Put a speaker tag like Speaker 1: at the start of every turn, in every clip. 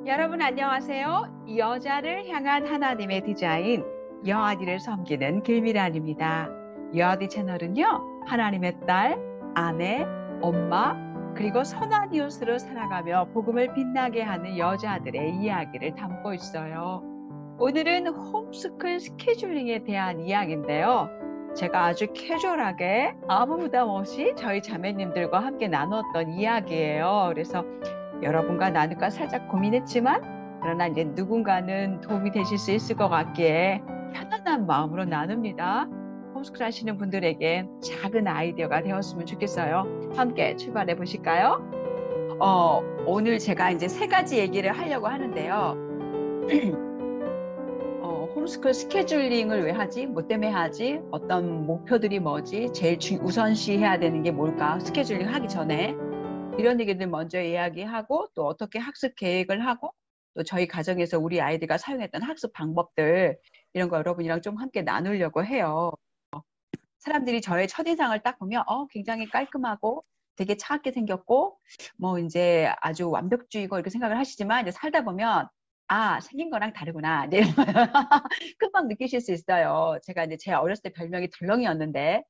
Speaker 1: 여러분 안녕하세요. 여자를 향한 하나님의 디자인, 여아디를 섬기는 길미란입니다. 여아디 채널은요, 하나님의 딸, 아내, 엄마, 그리고 선한 이웃으로 살아가며 복음을 빛나게 하는 여자들의 이야기를 담고 있어요. 오늘은 홈스쿨 스케줄링에 대한 이야기인데요. 제가 아주 캐주얼하게 아무 부담 없이 저희 자매님들과 함께 나눴던 이야기예요. 그래서 여러분과 나눌까 살짝 고민했지만 그러나 이제 누군가는 도움이 되실 수 있을 것 같기에 편안한 마음으로 나눕니다. 홈스쿨 하시는 분들에게 작은 아이디어가 되었으면 좋겠어요. 함께 출발해 보실까요? 오늘 제가 이제 세 가지 얘기를 하려고 하는데요. 홈스쿨 스케줄링을 왜 하지? 뭐 때문에 하지? 어떤 목표들이 뭐지? 제일 우선시해야 되는 게 뭘까? 스케줄링 하기 전에 이런 얘기들 먼저 이야기하고 또 어떻게 학습 계획을 하고 또 저희 가정에서 우리 아이들과 사용했던 학습 방법들 이런 거 여러분이랑 좀 함께 나누려고 해요. 사람들이 저의 첫인상을 딱 보면 굉장히 깔끔하고 되게 차갑게 생겼고 뭐 이제 아주 완벽주의고 이렇게 생각을 하시지만 이제 살다 보면 생긴 거랑 다르구나. 네. 금방 느끼실 수 있어요. 제가 이제 제 어렸을 때 별명이 덜렁이었는데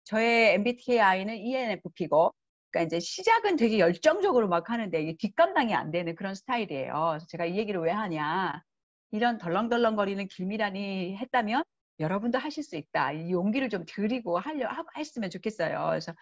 Speaker 1: 저의 MBTI는 ENFP고 그러니까 이제 시작은 되게 열정적으로 막 하는데 이게 뒷감당이 안 되는 그런 스타일이에요. 그래서 제가 이 얘기를 왜 하냐. 이런 덜렁덜렁거리는 길미란이 했다면 여러분도 하실 수 있다. 이 용기를 좀 드리고 했으면 좋겠어요. 그래서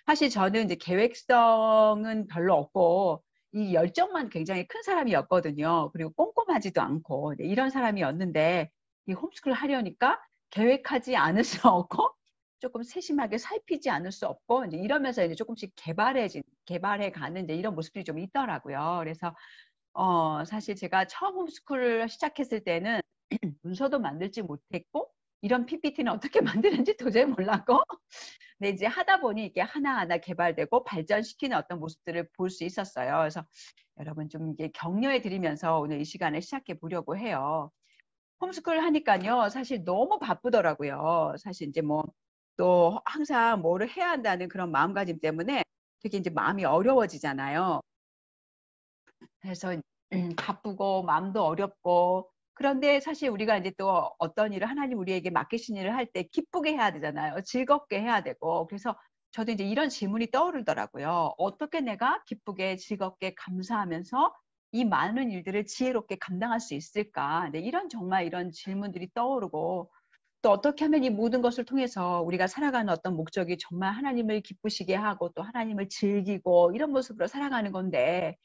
Speaker 1: 사실 저는 이제 계획성은 별로 없고 이 열정만 굉장히 큰 사람이었거든요. 그리고 꼼꼼하지도 않고 이런 사람이었는데 이 홈스쿨 하려니까 계획하지 않을 수 없고 조금 세심하게 살피지 않을 수 없고 이제 이러면서 이제 조금씩 개발해 가는 이제 이런 모습들이 좀 있더라고요. 그래서 사실 제가 처음 홈스쿨을 시작했을 때는 문서도 만들지 못했고 이런 PPT는 어떻게 만드는지 도저히 몰랐고 근데 이제 하다 보니 이게 하나하나 개발되고 발전시키는 어떤 모습들을 볼 수 있었어요. 그래서 여러분 좀 이게 격려해 드리면서 오늘 이 시간을 시작해 보려고 해요. 홈스쿨 하니까요. 사실 너무 바쁘더라고요. 사실 이제 뭐 또 항상 뭐를 해야 한다는 그런 마음가짐 때문에 되게 이제 마음이 어려워지잖아요. 그래서 바쁘고 마음도 어렵고 그런데 사실 우리가 이제 또 어떤 일을 하나님 우리에게 맡기신 일을 할 때 기쁘게 해야 되잖아요. 즐겁게 해야 되고 그래서 저도 이제 이런 질문이 떠오르더라고요. 어떻게 내가 기쁘게 즐겁게 감사하면서 이 많은 일들을 지혜롭게 감당할 수 있을까? 네, 정말 이런 질문들이 떠오르고 또 어떻게 하면 이 모든 것을 통해서 우리가 살아가는 어떤 목적이 정말 하나님을 기쁘시게 하고 또 하나님을 즐기고 이런 모습으로 살아가는 건데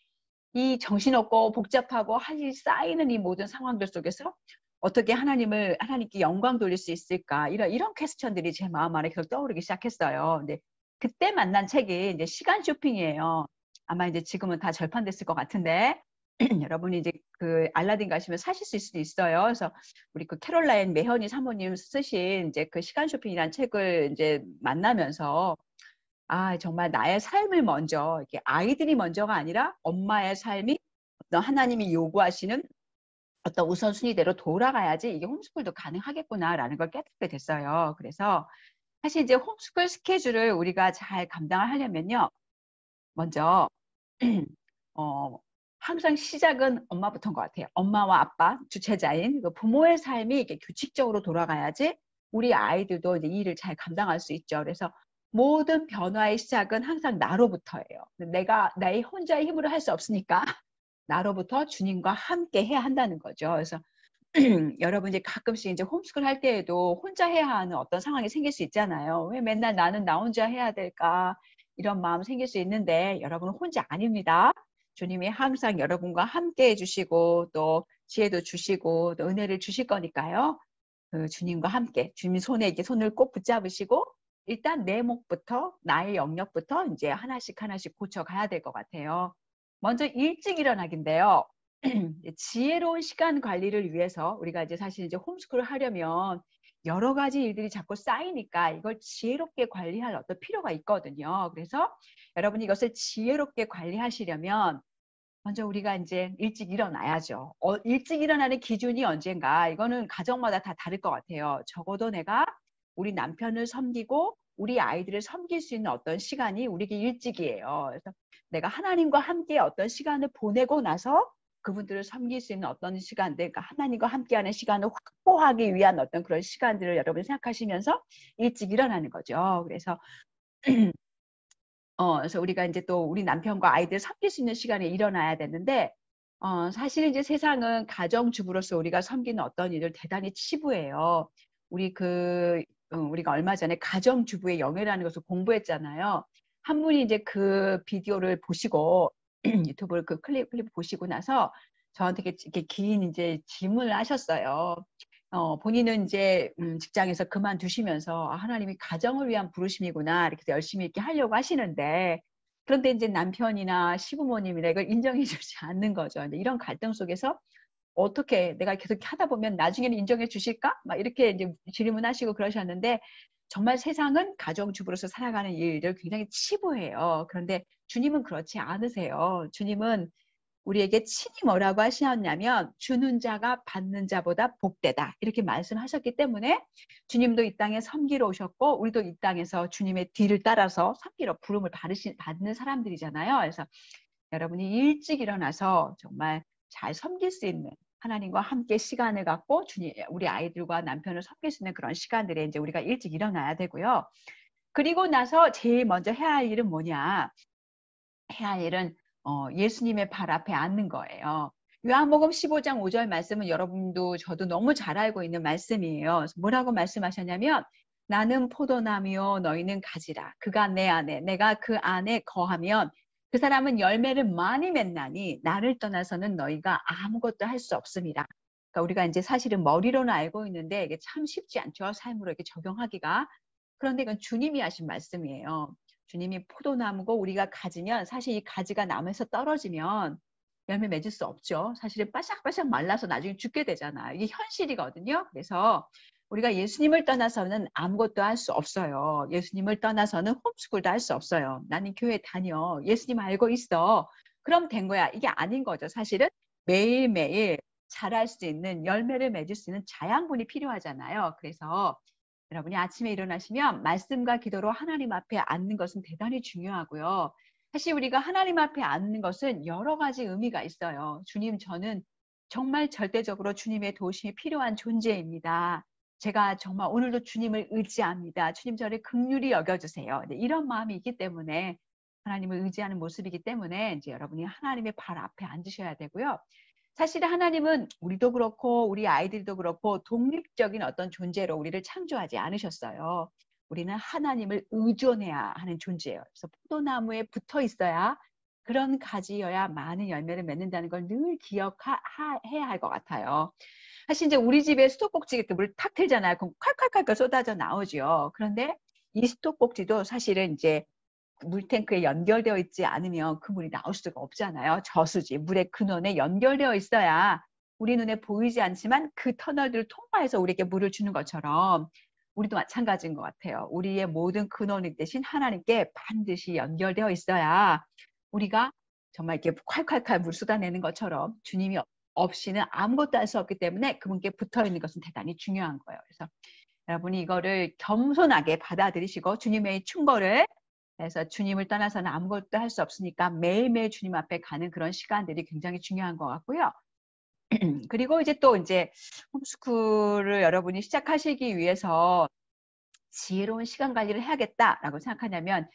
Speaker 1: 이 정신없고 복잡하고 할일 쌓이는 이 모든 상황들 속에서 어떻게 하나님께 영광 돌릴 수 있을까? 이런 퀘스천들이 제 마음 안에 계속 떠오르기 시작했어요. 근데 그때 만난 책이 이제 시간 쇼핑이에요. 아마 이제 지금은 다 절판됐을 것 같은데 여러분이 이제 그 알라딘 가시면 사실 수 있을 수도 있어요. 그래서 우리 그 캐롤라인 매현이 사모님 쓰신 이제 그 시간 쇼핑이라는 책을 이제 만나면서 정말 나의 삶을 먼저, 이렇게 아이들이 먼저가 아니라 엄마의 삶이 어떤 하나님이 요구하시는 어떤 우선순위대로 돌아가야지 이게 홈스쿨도 가능하겠구나라는 걸 깨닫게 됐어요. 그래서 사실 이제 홈스쿨 스케줄을 우리가 잘 감당을 하려면요. 먼저, 어, 항상 시작은 엄마부터인 것 같아요. 엄마와 아빠, 주체자인 그 부모의 삶이 이렇게 규칙적으로 돌아가야지 우리 아이들도 이제 이 일을 잘 감당할 수 있죠. 그래서 모든 변화의 시작은 항상 나로부터예요. 내가 나의 혼자의 힘으로 할 수 없으니까 나로부터 주님과 함께 해야 한다는 거죠. 그래서 여러분 이제 가끔씩 이제 홈스쿨 할 때에도 혼자 해야 하는 어떤 상황이 생길 수 있잖아요. 왜 맨날 나는 나 혼자 해야 될까? 이런 마음 생길 수 있는데 여러분은 혼자 아닙니다. 주님이 항상 여러분과 함께 해주시고 또 지혜도 주시고 또 은혜를 주실 거니까요. 그 주님과 함께 주님 손에 이렇게 손을 꼭 붙잡으시고 일단 내 몫부터 나의 영역부터 이제 하나씩 하나씩 고쳐가야 될 것 같아요. 먼저 일찍 일어나기인데요. 지혜로운 시간 관리를 위해서 우리가 이제 사실 이제 홈스쿨을 하려면 여러 가지 일들이 자꾸 쌓이니까 이걸 지혜롭게 관리할 어떤 필요가 있거든요. 그래서 여러분이 이것을 지혜롭게 관리하시려면 먼저 우리가 이제 일찍 일어나야죠. 일찍 일어나는 기준이 언젠가 이거는 가정마다 다 다를 것 같아요. 적어도 내가 우리 남편을 섬기고 우리 아이들을 섬길 수 있는 어떤 시간이 우리에게 일찍이에요. 그래서 내가 하나님과 함께 어떤 시간을 보내고 나서 그분들을 섬길 수 있는 어떤 시간들, 그러니까 하나님과 함께하는 시간을 확보하기 위한 어떤 그런 시간들을 여러분이 생각하시면서 일찍 일어나는 거죠. 그래서 그래서 우리가 이제 또 우리 남편과 아이들 섬길 수 있는 시간에 일어나야 되는데, 사실 이제 세상은 가정주부로서 우리가 섬기는 어떤 일을 대단히 치부해요. 우리가 얼마 전에 가정주부의 영예라는 것을 공부했잖아요. 한 분이 이제 그 비디오를 보시고, 유튜브를 그 클립 보시고 나서 저한테 이렇게 긴 이제 질문을 하셨어요. 본인은 이제 직장에서 그만두시면서 하나님이 가정을 위한 부르심이구나 이렇게 열심히 이렇게 하려고 하시는데, 그런데 이제 남편이나 시부모님이나 이걸 인정해 주지 않는 거죠. 근데 이런 갈등 속에서 어떻게 내가 계속 하다 보면 나중에는 인정해 주실까? 막 이렇게 이제 질문하시고 그러셨는데, 정말 세상은 가정주부로서 살아가는 일을 굉장히 치부해요. 그런데 주님은 그렇지 않으세요. 주님은 우리에게 친히 뭐라고 하셨냐면 주는 자가 받는 자보다 복되다 이렇게 말씀하셨기 때문에 주님도 이 땅에 섬기러 오셨고 우리도 이 땅에서 주님의 뒤를 따라서 섬기러 부름을 받는 사람들이잖아요. 그래서 여러분이 일찍 일어나서 정말 잘 섬길 수 있는, 하나님과 함께 시간을 갖고 우리 아이들과 남편을 섬길 수 있는 그런 시간들에 이제 우리가 일찍 일어나야 되고요. 그리고 나서 제일 먼저 해야 할 일은 뭐냐? 해야 할 일은 예수님의 발 앞에 앉는 거예요. 요한복음 15장 5절 말씀은 여러분도 저도 너무 잘 알고 있는 말씀이에요. 뭐라고 말씀하셨냐면 나는 포도나무요 너희는 가지라. 그가 내 안에 내가 그 안에 거하면 그 사람은 열매를 많이 맺나니 나를 떠나서는 너희가 아무것도 할 수 없습니다. 그러니까 우리가 이제 사실은 머리로는 알고 있는데 이게 참 쉽지 않죠. 삶으로 이렇게 적용하기가. 그런데 이건 주님이 하신 말씀이에요. 주님이 포도나무고 우리가 가지면 사실 이 가지가 나무에서 떨어지면 열매 맺을 수 없죠. 사실은 바싹바싹 말라서 나중에 죽게 되잖아요. 이게 현실이거든요. 그래서 우리가 예수님을 떠나서는 아무것도 할 수 없어요. 예수님을 떠나서는 홈스쿨도 할 수 없어요. 나는 교회 다녀. 예수님 알고 있어. 그럼 된 거야. 이게 아닌 거죠. 사실은 매일매일 자랄 수 있는 열매를 맺을 수 있는 자양분이 필요하잖아요. 그래서 여러분이 아침에 일어나시면 말씀과 기도로 하나님 앞에 앉는 것은 대단히 중요하고요. 사실 우리가 하나님 앞에 앉는 것은 여러 가지 의미가 있어요. 주님, 저는 정말 절대적으로 주님의 도우심이 필요한 존재입니다. 제가 정말 오늘도 주님을 의지합니다. 주님 저를 긍휼히 여겨주세요. 이런 마음이 있기 때문에 하나님을 의지하는 모습이기 때문에 이제 여러분이 하나님의 발 앞에 앉으셔야 되고요. 사실 하나님은 우리도 그렇고 우리 아이들도 그렇고 독립적인 어떤 존재로 우리를 창조하지 않으셨어요. 우리는 하나님을 의존해야 하는 존재예요. 그래서 포도나무에 붙어 있어야 그런 가지여야 많은 열매를 맺는다는 걸 늘 기억해야 할 것 같아요. 사실 이제 우리 집에 수도꼭지에 물 탁 틀잖아요. 그럼 콸콸콸 쏟아져 나오죠. 그런데 이 수도꼭지도 사실은 이제 물탱크에 연결되어 있지 않으면 그 물이 나올 수가 없잖아요. 저수지, 물의 근원에 연결되어 있어야 우리 눈에 보이지 않지만 그 터널들을 통과해서 우리에게 물을 주는 것처럼 우리도 마찬가지인 것 같아요. 우리의 모든 근원이 되신 하나님께 반드시 연결되어 있어야 우리가 정말 이렇게 콸콸콸 물 쏟아내는 것처럼 주님이 없이는 아무것도 할 수 없기 때문에 그분께 붙어 있는 것은 대단히 중요한 거예요. 그래서 여러분이 이거를 겸손하게 받아들이시고 주님의 충고를 해서 주님을 떠나서는 아무것도 할 수 없으니까 매일매일 주님 앞에 가는 그런 시간들이 굉장히 중요한 것 같고요. 그리고 이제 홈스쿨을 여러분이 시작하시기 위해서 지혜로운 시간 관리를 해야겠다라고 생각한다면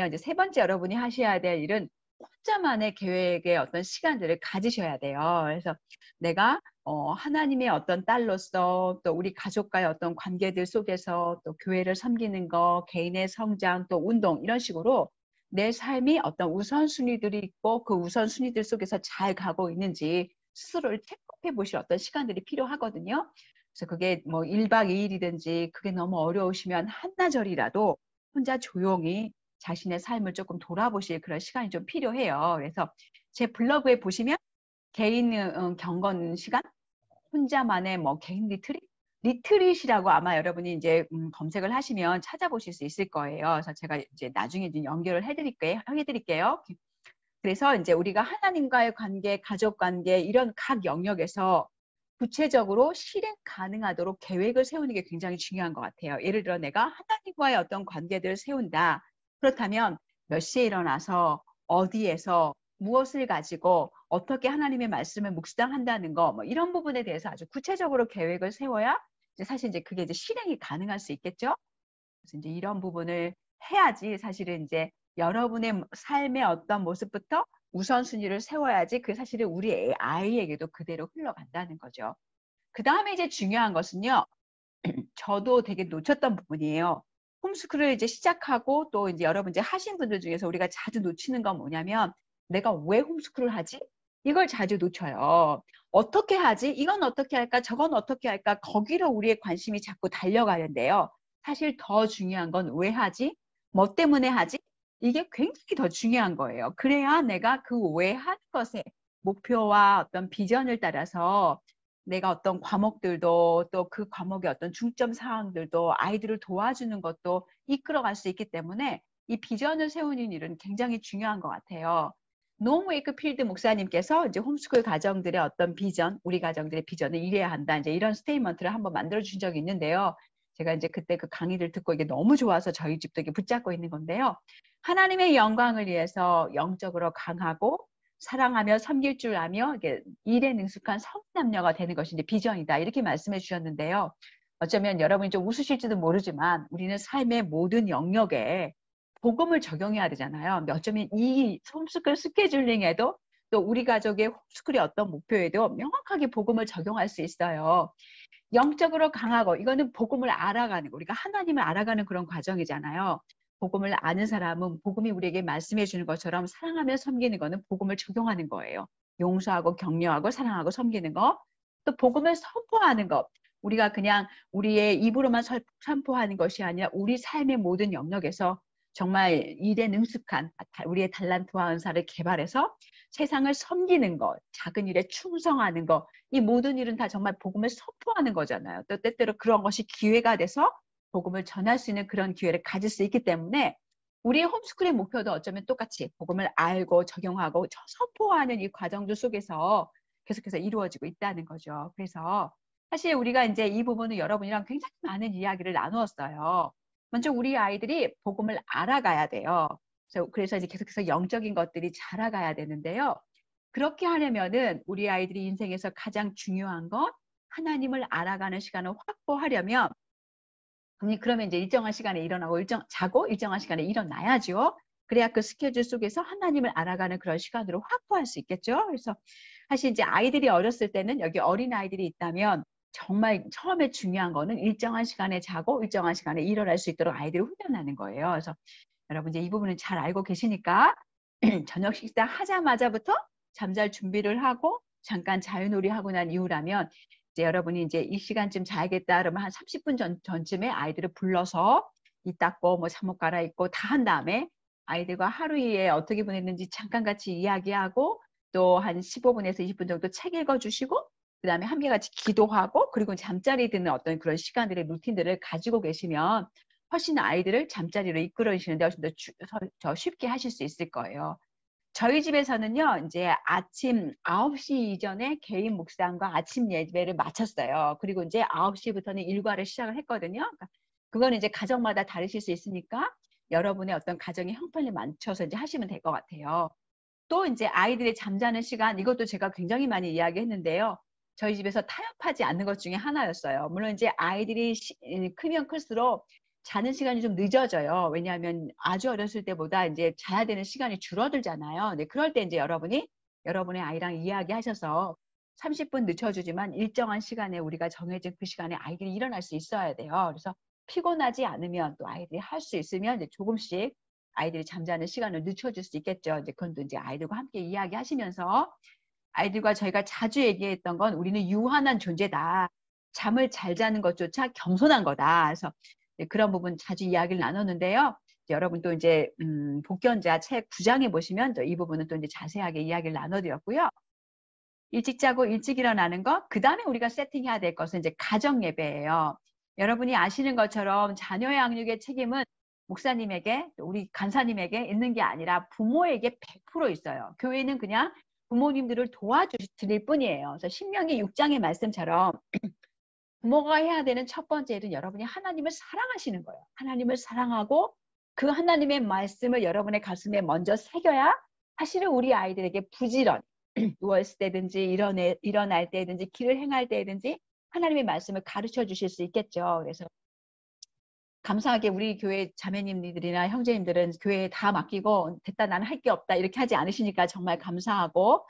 Speaker 1: 이제 세 번째 여러분이 하셔야 될 일은 혼자만의 계획의 어떤 시간들을 가지셔야 돼요. 그래서 내가 하나님의 어떤 딸로서 또 우리 가족과의 어떤 관계들 속에서 또 교회를 섬기는 거, 개인의 성장, 또 운동 이런 식으로 내 삶이 어떤 우선순위들이 있고 그 우선순위들 속에서 잘 가고 있는지 스스로를 체크해 보실 어떤 시간들이 필요하거든요. 그래서 그게 뭐 1박 2일이든지 그게 너무 어려우시면 한나절이라도 혼자 조용히 자신의 삶을 조금 돌아보실 그런 시간이 좀 필요해요. 그래서 제 블로그에 보시면 개인 경건 시간, 혼자만의 뭐 개인 리트릿이라고 아마 여러분이 이제 검색을 하시면 찾아보실 수 있을 거예요. 그래서 제가 이제 나중에 이제 연결을 해드릴게요. 그래서 이제 우리가 하나님과의 관계, 가족 관계 이런 각 영역에서 구체적으로 실행 가능하도록 계획을 세우는 게 굉장히 중요한 것 같아요. 예를 들어 내가 하나님과의 어떤 관계들을 세운다. 그렇다면 몇 시에 일어나서 어디에서 무엇을 가지고 어떻게 하나님의 말씀을 묵상한다는 거, 뭐 이런 부분에 대해서 아주 구체적으로 계획을 세워야 이제 사실 이제 그게 이제 실행이 가능할 수 있겠죠. 그래서 이제 이런 부분을 해야지 사실은 이제 여러분의 삶의 어떤 모습부터 우선순위를 세워야지 그 사실은 우리 아이에게도 그대로 흘러간다는 거죠. 그 다음에 이제 중요한 것은요. 저도 되게 놓쳤던 부분이에요. 홈스쿨을 이제 시작하고 또 이제 여러분 이제 하신 분들 중에서 우리가 자주 놓치는 건 뭐냐면 내가 왜 홈스쿨을 하지? 이걸 자주 놓쳐요. 어떻게 하지? 이건 어떻게 할까? 저건 어떻게 할까? 거기로 우리의 관심이 자꾸 달려가는데요. 사실 더 중요한 건 왜 하지? 뭐 때문에 하지? 이게 굉장히 더 중요한 거예요. 그래야 내가 그 왜 하는 것에 목표와 어떤 비전을 따라서 내가 어떤 과목들도 또 그 과목의 어떤 중점 사항들도 아이들을 도와주는 것도 이끌어갈 수 있기 때문에 이 비전을 세우는 일은 굉장히 중요한 것 같아요. 노 웨이크필드 목사님께서 이제 홈스쿨 가정들의 어떤 비전, 우리 가정들의 비전을 이래야 한다. 이제 이런 스테이트먼트를 한번 만들어 주신 적이 있는데요. 제가 이제 그때 그 강의를 듣고 이게 너무 좋아서 저희 집도 이게 붙잡고 있는 건데요. 하나님의 영광을 위해서 영적으로 강하고 사랑하며 섬길 줄 아며 일에 능숙한 성남녀가 되는 것이 이제 비전이다. 이렇게 말씀해 주셨는데요. 어쩌면 여러분이 좀 웃으실지도 모르지만 우리는 삶의 모든 영역에 복음을 적용해야 되잖아요. 근데 어쩌면 이 홈스쿨 스케줄링에도 또 우리 가족의 홈스쿨의 어떤 목표에도 명확하게 복음을 적용할 수 있어요. 영적으로 강하고 이거는 복음을 알아가는 거, 우리가 하나님을 알아가는 그런 과정이잖아요. 복음을 아는 사람은 복음이 우리에게 말씀해 주는 것처럼 사랑하며 섬기는 거는 복음을 적용하는 거예요. 용서하고 격려하고 사랑하고 섬기는 거. 또 복음을 선포하는 것. 우리가 그냥 우리의 입으로만 선포하는 것이 아니라 우리 삶의 모든 영역에서 정말 일에 능숙한 우리의 달란트와 은사를 개발해서 세상을 섬기는 것, 작은 일에 충성하는 것, 이 모든 일은 다 정말 복음을 선포하는 거잖아요. 또 때때로 그런 것이 기회가 돼서 복음을 전할 수 있는 그런 기회를 가질 수 있기 때문에 우리의 홈스쿨의 목표도 어쩌면 똑같이 복음을 알고 적용하고 선포하는 이 과정들 속에서 계속해서 이루어지고 있다는 거죠. 그래서 사실 우리가 이제 이 부분은 여러분이랑 굉장히 많은 이야기를 나누었어요. 먼저 우리 아이들이 복음을 알아가야 돼요. 그래서 이제 계속해서 영적인 것들이 자라가야 되는데요. 그렇게 하려면은 우리 아이들이 인생에서 가장 중요한 건 하나님을 알아가는 시간을 확보하려면 그러면 이제 일정한 시간에 일어나고 자고 일정한 시간에 일어나야죠. 그래야 그 스케줄 속에서 하나님을 알아가는 그런 시간으로 확보할 수 있겠죠. 그래서 사실 이제 아이들이 어렸을 때는 여기 어린 아이들이 있다면 정말 처음에 중요한 거는 일정한 시간에 자고 일정한 시간에 일어날 수 있도록 아이들을 훈련하는 거예요. 그래서 여러분 이제 이 부분은 잘 알고 계시니까 저녁 식사 하자마자부터 잠잘 준비를 하고 잠깐 자유놀이 하고 난 이후라면 이제 여러분이 이제 이 시간쯤 자야겠다 그러면 한 30분 전쯤에 아이들을 불러서 이 닦고 뭐 잠옷 갈아입고 다 한 다음에 아이들과 하루에 어떻게 보냈는지 잠깐 같이 이야기하고 또 한 15분에서 20분 정도 책 읽어주시고 그 다음에 함께 같이 기도하고 그리고 잠자리 드는 어떤 그런 시간들의 루틴들을 가지고 계시면 훨씬 아이들을 잠자리로 이끌어주시는데 훨씬 더 쉽게 하실 수 있을 거예요. 저희 집에서는요, 이제 아침 9시 이전에 개인 묵상과 아침 예배를 마쳤어요. 그리고 이제 9시부터는 일과를 시작을 했거든요. 그러니까 그거는 이제 가정마다 다르실 수 있으니까 여러분의 어떤 가정의 형편에 맞춰서 이제 하시면 될 것 같아요. 또 이제 아이들의 잠자는 시간, 이것도 제가 굉장히 많이 이야기했는데요. 저희 집에서 타협하지 않는 것 중에 하나였어요. 물론 이제 아이들이 크면 클수록 자는 시간이 좀 늦어져요. 왜냐하면 아주 어렸을 때보다 이제 자야 되는 시간이 줄어들잖아요. 네, 그럴 때 이제 여러분의 아이랑 이야기하셔서 30분 늦춰주지만 일정한 시간에 우리가 정해진 그 시간에 아이들이 일어날 수 있어야 돼요. 그래서 피곤하지 않으면 또 아이들이 할 수 있으면 이제 조금씩 아이들이 잠자는 시간을 늦춰줄 수 있겠죠. 이제 그건 또 이제 아이들과 함께 이야기하시면서 아이들과 저희가 자주 얘기했던 건 우리는 유한한 존재다. 잠을 잘 자는 것조차 겸손한 거다. 그래서 그런 부분 자주 이야기를 나눴는데요. 여러분 또 이제 복견자 책 9장에 보시면 또 이 부분은 또 이제 자세하게 이야기를 나눠드렸고요. 일찍 자고 일찍 일어나는 것, 그 다음에 우리가 세팅해야 될 것은 이제 가정 예배예요. 여러분이 아시는 것처럼 자녀 양육의 책임은 목사님에게, 우리 간사님에게 있는 게 아니라 부모에게 100% 있어요. 교회는 그냥 부모님들을 도와드릴 뿐이에요. 그래서 신명기 6장의 말씀처럼 부모가 해야 되는 첫 번째 일은 여러분이 하나님을 사랑하시는 거예요. 하나님을 사랑하고 그 하나님의 말씀을 여러분의 가슴에 먼저 새겨야 사실은 우리 아이들에게 부지런히 누워있을 때든지 일어날 때든지 길을 행할 때든지 하나님의 말씀을 가르쳐 주실 수 있겠죠. 그래서 감사하게 우리 교회 자매님들이나 형제님들은 교회에 다 맡기고 됐다 나는 할 게 없다 이렇게 하지 않으시니까 정말 감사하고,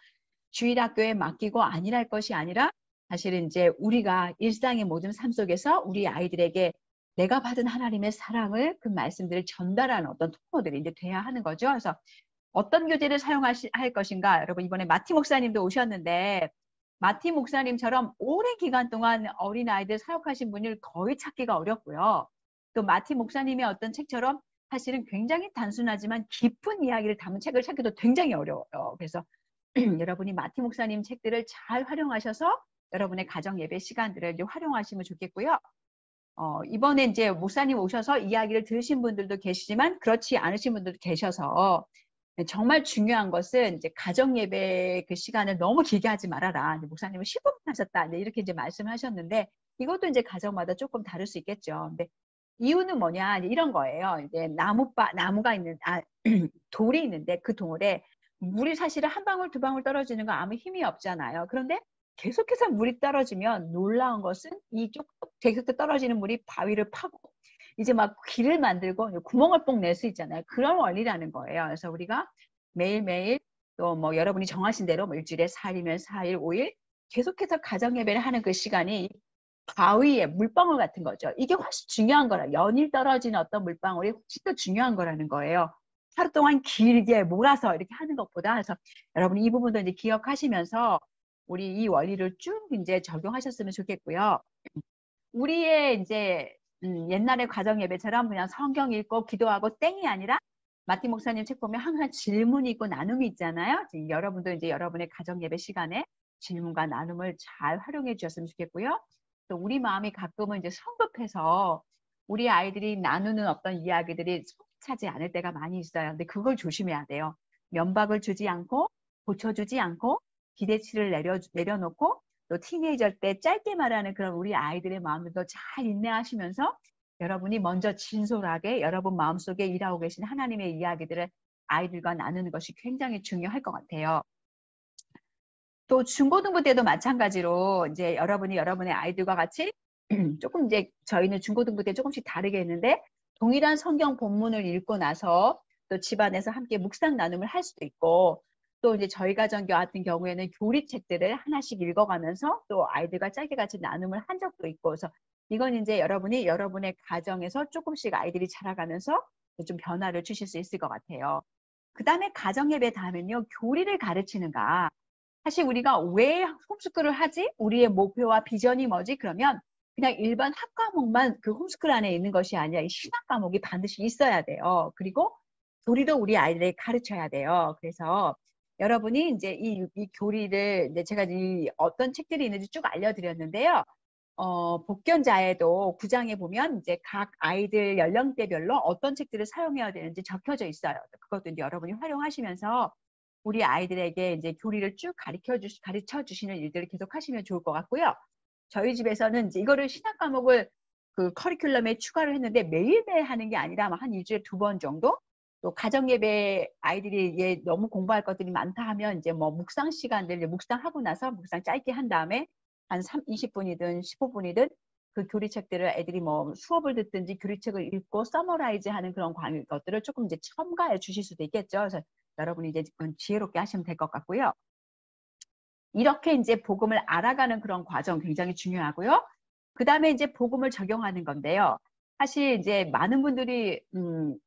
Speaker 1: 주일학교에 맡기고 아니랄 것이 아니라 사실은 이제 우리가 일상의 모든 삶 속에서 우리 아이들에게 내가 받은 하나님의 사랑을, 그 말씀들을 전달하는 어떤 통로들이 이제 돼야 하는 거죠. 그래서 어떤 교재를 할 것인가. 여러분 이번에 마티 목사님도 오셨는데 마티 목사님처럼 오랜 기간 동안 어린아이들 사역하신 분을 거의 찾기가 어렵고요. 또 마티 목사님의 어떤 책처럼 사실은 굉장히 단순하지만 깊은 이야기를 담은 책을 찾기도 굉장히 어려워요. 그래서 여러분이 마티 목사님 책들을 잘 활용하셔서 여러분의 가정 예배 시간들을 이제 활용하시면 좋겠고요. 이번에 이제 목사님 오셔서 이야기를 들으신 분들도 계시지만 그렇지 않으신 분들도 계셔서 정말 중요한 것은 이제 가정 예배 그 시간을 너무 길게 하지 말아라. 목사님은 15분 하셨다. 이렇게 이제 말씀하셨는데 이것도 이제 가정마다 조금 다를 수 있겠죠. 근데 이유는 뭐냐, 이런 거예요. 이제 나무가 있는, 돌이 있는데 그 돌에 물이 사실은 한 방울 두 방울 떨어지는 거 아무 힘이 없잖아요. 그런데 계속해서 물이 떨어지면 놀라운 것은 이쪽 계속 떨어지는 물이 바위를 파고 이제 막 길을 만들고 구멍을 뽕 낼 수 있잖아요. 그런 원리라는 거예요. 그래서 우리가 매일매일 또 뭐 여러분이 정하신 대로 뭐 일주일에 4일이면 4일, 5일 계속해서 가정 예배를 하는 그 시간이 바위에 물방울 같은 거죠. 이게 훨씬 중요한 거라. 연일 떨어지는 어떤 물방울이 훨씬 더 중요한 거라는 거예요. 하루 동안 길게 몰아서 이렇게 하는 것보다. 그래서 여러분이 이 부분도 이제 기억하시면서 우리 이 원리를 쭉 이제 적용하셨으면 좋겠고요. 우리의 이제 옛날의 가정 예배처럼 그냥 성경 읽고 기도하고 땡이 아니라 마티 목사님 책 보면 항상 질문이 있고 나눔이 있잖아요. 여러분도 이제 여러분의 가정 예배 시간에 질문과 나눔을 잘 활용해 주셨으면 좋겠고요. 또 우리 마음이 가끔은 이제 성급해서 우리 아이들이 나누는 어떤 이야기들이 차지 않을 때가 많이 있어요. 근데 그걸 조심해야 돼요. 면박을 주지 않고 고쳐주지 않고 기대치를 내려놓고 또 티네이저 때 짧게 말하는 그런 우리 아이들의 마음들도 잘 인내하시면서 여러분이 먼저 진솔하게 여러분 마음속에 일하고 계신 하나님의 이야기들을 아이들과 나누는 것이 굉장히 중요할 것 같아요. 또 중고등부 때도 마찬가지로 이제 여러분이 여러분의 아이들과 같이 조금 이제 저희는 중고등부 때 조금씩 다르게 했는데 동일한 성경 본문을 읽고 나서 또 집안에서 함께 묵상 나눔을 할 수도 있고, 또 이제 저희 가정 같은 경우에는 교리책들을 하나씩 읽어가면서 또 아이들과 짧게 같이 나눔을 한 적도 있고, 그래서 이건 이제 여러분이 여러분의 가정에서 조금씩 아이들이 자라가면서 좀 변화를 주실 수 있을 것 같아요. 그 다음에 가정예배 다음엔요, 교리를 가르치는가. 사실 우리가 왜 홈스쿨을 하지? 우리의 목표와 비전이 뭐지? 그러면 그냥 일반 학과목만 그 홈스쿨 안에 있는 것이 아니라 이 신학 과목이 반드시 있어야 돼요. 그리고 교리도 우리 아이들에게 가르쳐야 돼요. 그래서 여러분이 이제 이 교리를 이제 제가 이 어떤 책들이 있는지 쭉 알려드렸는데요. 복견자에도 9장에 보면 이제 각 아이들 연령대별로 어떤 책들을 사용해야 되는지 적혀져 있어요. 그것도 이제 여러분이 활용하시면서 우리 아이들에게 이제 교리를 쭉 가르쳐 주시는 일들을 계속 하시면 좋을 것 같고요. 저희 집에서는 이제 이거를 신학 과목을 그 커리큘럼에 추가를 했는데 매일매일 하는 게 아니라 한 일주일에 2번 정도? 또 가정예배 아이들이 너무 공부할 것들이 많다 하면 이제 뭐 묵상 시간들 묵상하고 나서 묵상 짧게 한 다음에 한 20분이든 15분이든 그 교리책들을 애들이 뭐 수업을 듣든지 교리책을 읽고 서머라이즈 하는 그런 것들을 조금 이제 첨가해 주실 수도 있겠죠. 그래서 여러분이 이제 지혜롭게 하시면 될 것 같고요. 이렇게 이제 복음을 알아가는 그런 과정 굉장히 중요하고요. 그 다음에 이제 복음을 적용하는 건데요. 사실 이제 많은 분들이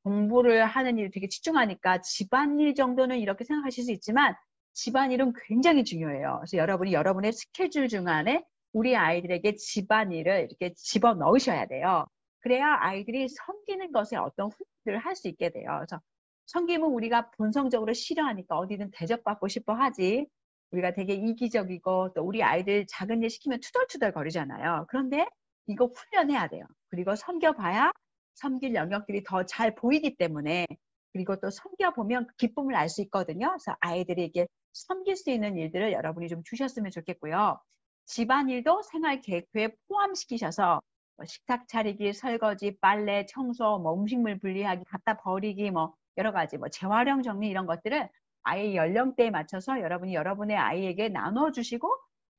Speaker 1: 공부를 하는 일에 되게 집중하니까 집안일 정도는 이렇게 생각하실 수 있지만 집안일은 굉장히 중요해요. 그래서 여러분이 여러분의 스케줄 중 안에 우리 아이들에게 집안일을 이렇게 집어 넣으셔야 돼요. 그래야 아이들이 섬기는 것에 어떤 훈련을 할 수 있게 돼요. 그래서 섬김은 우리가 본성적으로 싫어하니까 어디든 대접받고 싶어 하지. 우리가 되게 이기적이고 또 우리 아이들 작은 일 시키면 투덜투덜 거리잖아요. 그런데 이거 훈련해야 돼요. 그리고 섬겨봐야 섬길 영역들이 더 잘 보이기 때문에, 그리고 또 섬겨보면 기쁨을 알 수 있거든요. 그래서 아이들에게 섬길 수 있는 일들을 여러분이 좀 주셨으면 좋겠고요. 집안일도 생활 계획표에 포함시키셔서 뭐 식탁 차리기, 설거지, 빨래, 청소, 뭐 음식물 분리하기, 갖다 버리기, 뭐 여러 가지 뭐 재활용 정리 이런 것들을 아이 연령대에 맞춰서 여러분이 여러분의 아이에게 나눠주시고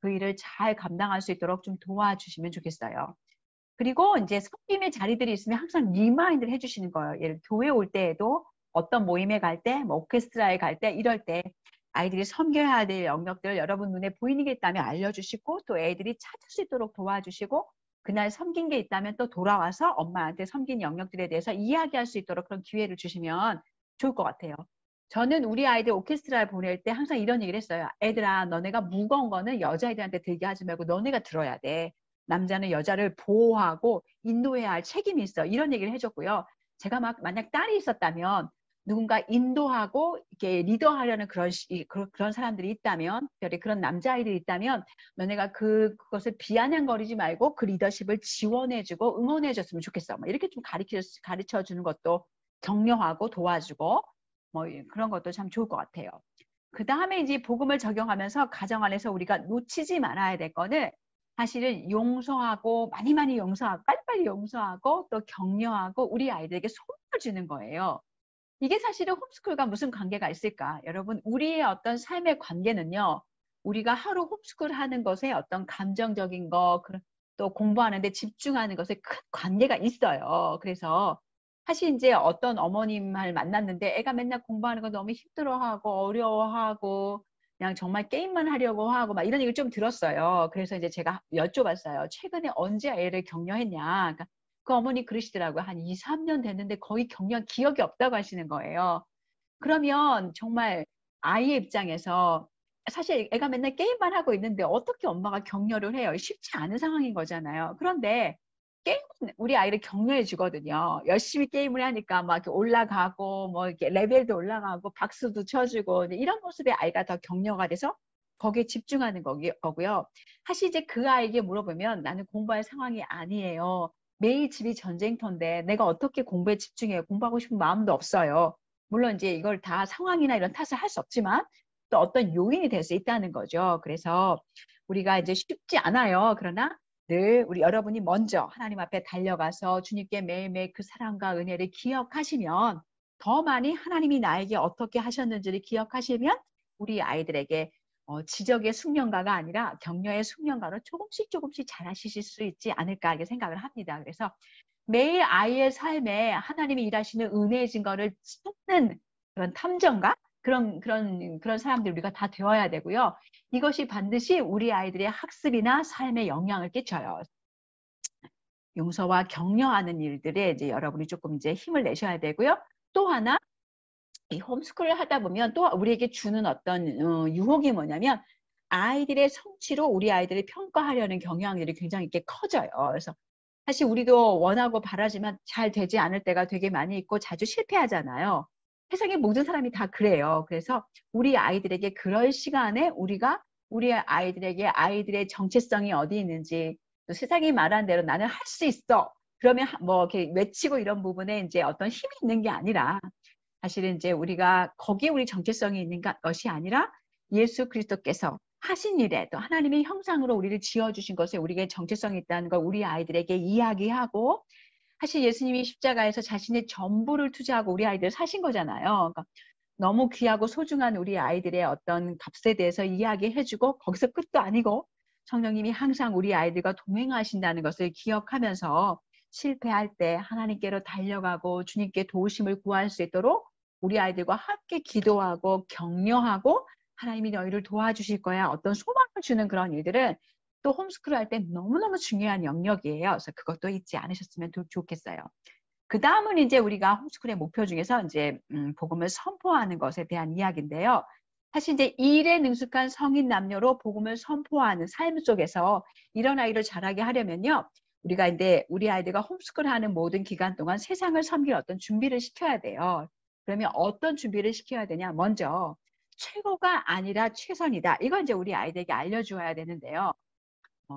Speaker 1: 그 일을 잘 감당할 수 있도록 좀 도와주시면 좋겠어요. 그리고 이제 섬김의 자리들이 있으면 항상 리마인드를 해주시는 거예요. 예를 교회 올 때에도 어떤 모임에 갈 때, 뭐 오케스트라에 갈 때, 이럴 때 아이들이 섬겨야 될 영역들 여러분 눈에 보이는 게 있다면 알려주시고 또 애들이 찾을 수 있도록 도와주시고 그날 섬긴 게 있다면 또 돌아와서 엄마한테 섬긴 영역들에 대해서 이야기할 수 있도록 그런 기회를 주시면 좋을 것 같아요. 저는 우리 아이들 오케스트라를 보낼 때 항상 이런 얘기를 했어요. 애들아, 너네가 무거운 거는 여자애들한테 들게 하지 말고 너네가 들어야 돼. 남자는 여자를 보호하고 인도해야 할 책임이 있어. 이런 얘기를 해줬고요. 제가 만약 딸이 있었다면 누군가 인도하고 이렇게 리더하려는 그런 사람들이 있다면, 그런 남자아이들이 있다면 너네가 그것을 비아냥거리지 말고 그 리더십을 지원해주고 응원해줬으면 좋겠어. 뭐 이렇게 좀 가르쳐주는 것도 격려하고 도와주고 뭐 그런 것도 참 좋을 것 같아요. 그 다음에 이제 복음을 적용하면서 가정 안에서 우리가 놓치지 말아야 될 거는 사실은 용서하고 많이 용서하고 빨리빨리 용서하고 또 격려하고 우리 아이들에게 소망을 주는 거예요. 이게 사실은 홈스쿨과 무슨 관계가 있을까? 여러분, 우리의 어떤 삶의 관계는요. 우리가 하루 홈스쿨 하는 것에 어떤 감정적인 거, 또 공부하는 데 집중하는 것에 큰 관계가 있어요. 그래서 사실 이제 어떤 어머님을 만났는데 애가 맨날 공부하는 거 너무 힘들어하고 어려워하고 그냥 정말 게임만 하려고 하고 막 이런 얘기를 좀 들었어요. 그래서 이제 제가 여쭤봤어요. 최근에 언제 애를 격려했냐? 그러니까 그 어머니 그러시더라고요. 한 2, 3년 됐는데 거의 격려한 기억이 없다고 하시는 거예요. 그러면 정말 아이의 입장에서 사실 애가 맨날 게임만 하고 있는데 어떻게 엄마가 격려를 해요? 쉽지 않은 상황인 거잖아요. 그런데 게임은 우리 아이를 격려해 주거든요. 열심히 게임을 하니까 막 이렇게 올라가고 뭐 이렇게 레벨도 올라가고 박수도 쳐주고 이런 모습에 아이가 더 격려가 돼서 거기에 집중하는 거고요. 사실 이제 그 아이에게 물어보면 나는 공부할 상황이 아니에요. 매일 집이 전쟁터인데 내가 어떻게 공부에 집중해요? 공부하고 싶은 마음도 없어요. 물론 이제 이걸 다 상황이나 이런 탓을 할 수 없지만 또 어떤 요인이 될 수 있다는 거죠. 그래서 우리가 이제 쉽지 않아요. 그러나 늘 우리 여러분이 먼저 하나님 앞에 달려가서 주님께 매일매일 그 사랑과 은혜를 기억하시면 더 많이 하나님이 나에게 어떻게 하셨는지를 기억하시면 우리 아이들에게 지적의 숙련가가 아니라 격려의 숙련가로 조금씩 잘하실 수 있지 않을까 이렇게 생각을 합니다. 그래서 매일 아이의 삶에 하나님이 일하시는 은혜의 증거를 찾는 그런 탐정가 그런 사람들 우리가 다 되어야 되고요. 이것이 반드시 우리 아이들의 학습이나 삶에 영향을 끼쳐요. 용서와 격려하는 일들에 이제 여러분이 조금 이제 힘을 내셔야 되고요. 또 하나 이 홈스쿨을 하다 보면 또 우리에게 주는 어떤 유혹이 뭐냐면 아이들의 성취로 우리 아이들을 평가하려는 경향들이 굉장히 이렇게 커져요. 그래서 사실 우리도 원하고 바라지만 잘 되지 않을 때가 되게 많이 있고 자주 실패하잖아요. 세상의 모든 사람이 다 그래요. 그래서 우리 아이들에게 그럴 시간에 우리가 우리 아이들에게 아이들의 정체성이 어디 있는지 또 세상이 말하는 대로 나는 할 수 있어. 그러면 뭐 이렇게 외치고 이런 부분에 이제 어떤 힘이 있는 게 아니라 사실은 이제 우리가 거기에 우리 정체성이 있는 것이 아니라 예수 그리스도께서 하신 일에 또 하나님의 형상으로 우리를 지어주신 것에 우리에게 정체성이 있다는 걸 우리 아이들에게 이야기하고 사실 예수님이 십자가에서 자신의 전부를 투자하고 우리 아이들을 사신 거잖아요. 그러니까 너무 귀하고 소중한 우리 아이들의 어떤 값에 대해서 이야기해주고 거기서 끝도 아니고 성령님이 항상 우리 아이들과 동행하신다는 것을 기억하면서 실패할 때 하나님께로 달려가고 주님께 도우심을 구할 수 있도록 우리 아이들과 함께 기도하고 격려하고 하나님이 너희를 도와주실 거야. 어떤 소망을 주는 그런 일들은 또 홈스쿨 할 때 너무너무 중요한 영역이에요. 그래서 그것도 잊지 않으셨으면 좋겠어요. 그 다음은 이제 우리가 홈스쿨의 목표 중에서 이제 복음을 선포하는 것에 대한 이야기인데요. 사실 이제 일에 능숙한 성인 남녀로 복음을 선포하는 삶 속에서 이런 아이를 자라게 하려면요. 우리가 이제 우리 아이들과 홈스쿨 하는 모든 기간 동안 세상을 섬길 어떤 준비를 시켜야 돼요. 그러면 어떤 준비를 시켜야 되냐? 먼저 최고가 아니라 최선이다. 이건 이제 우리 아이들에게 알려주어야 되는데요.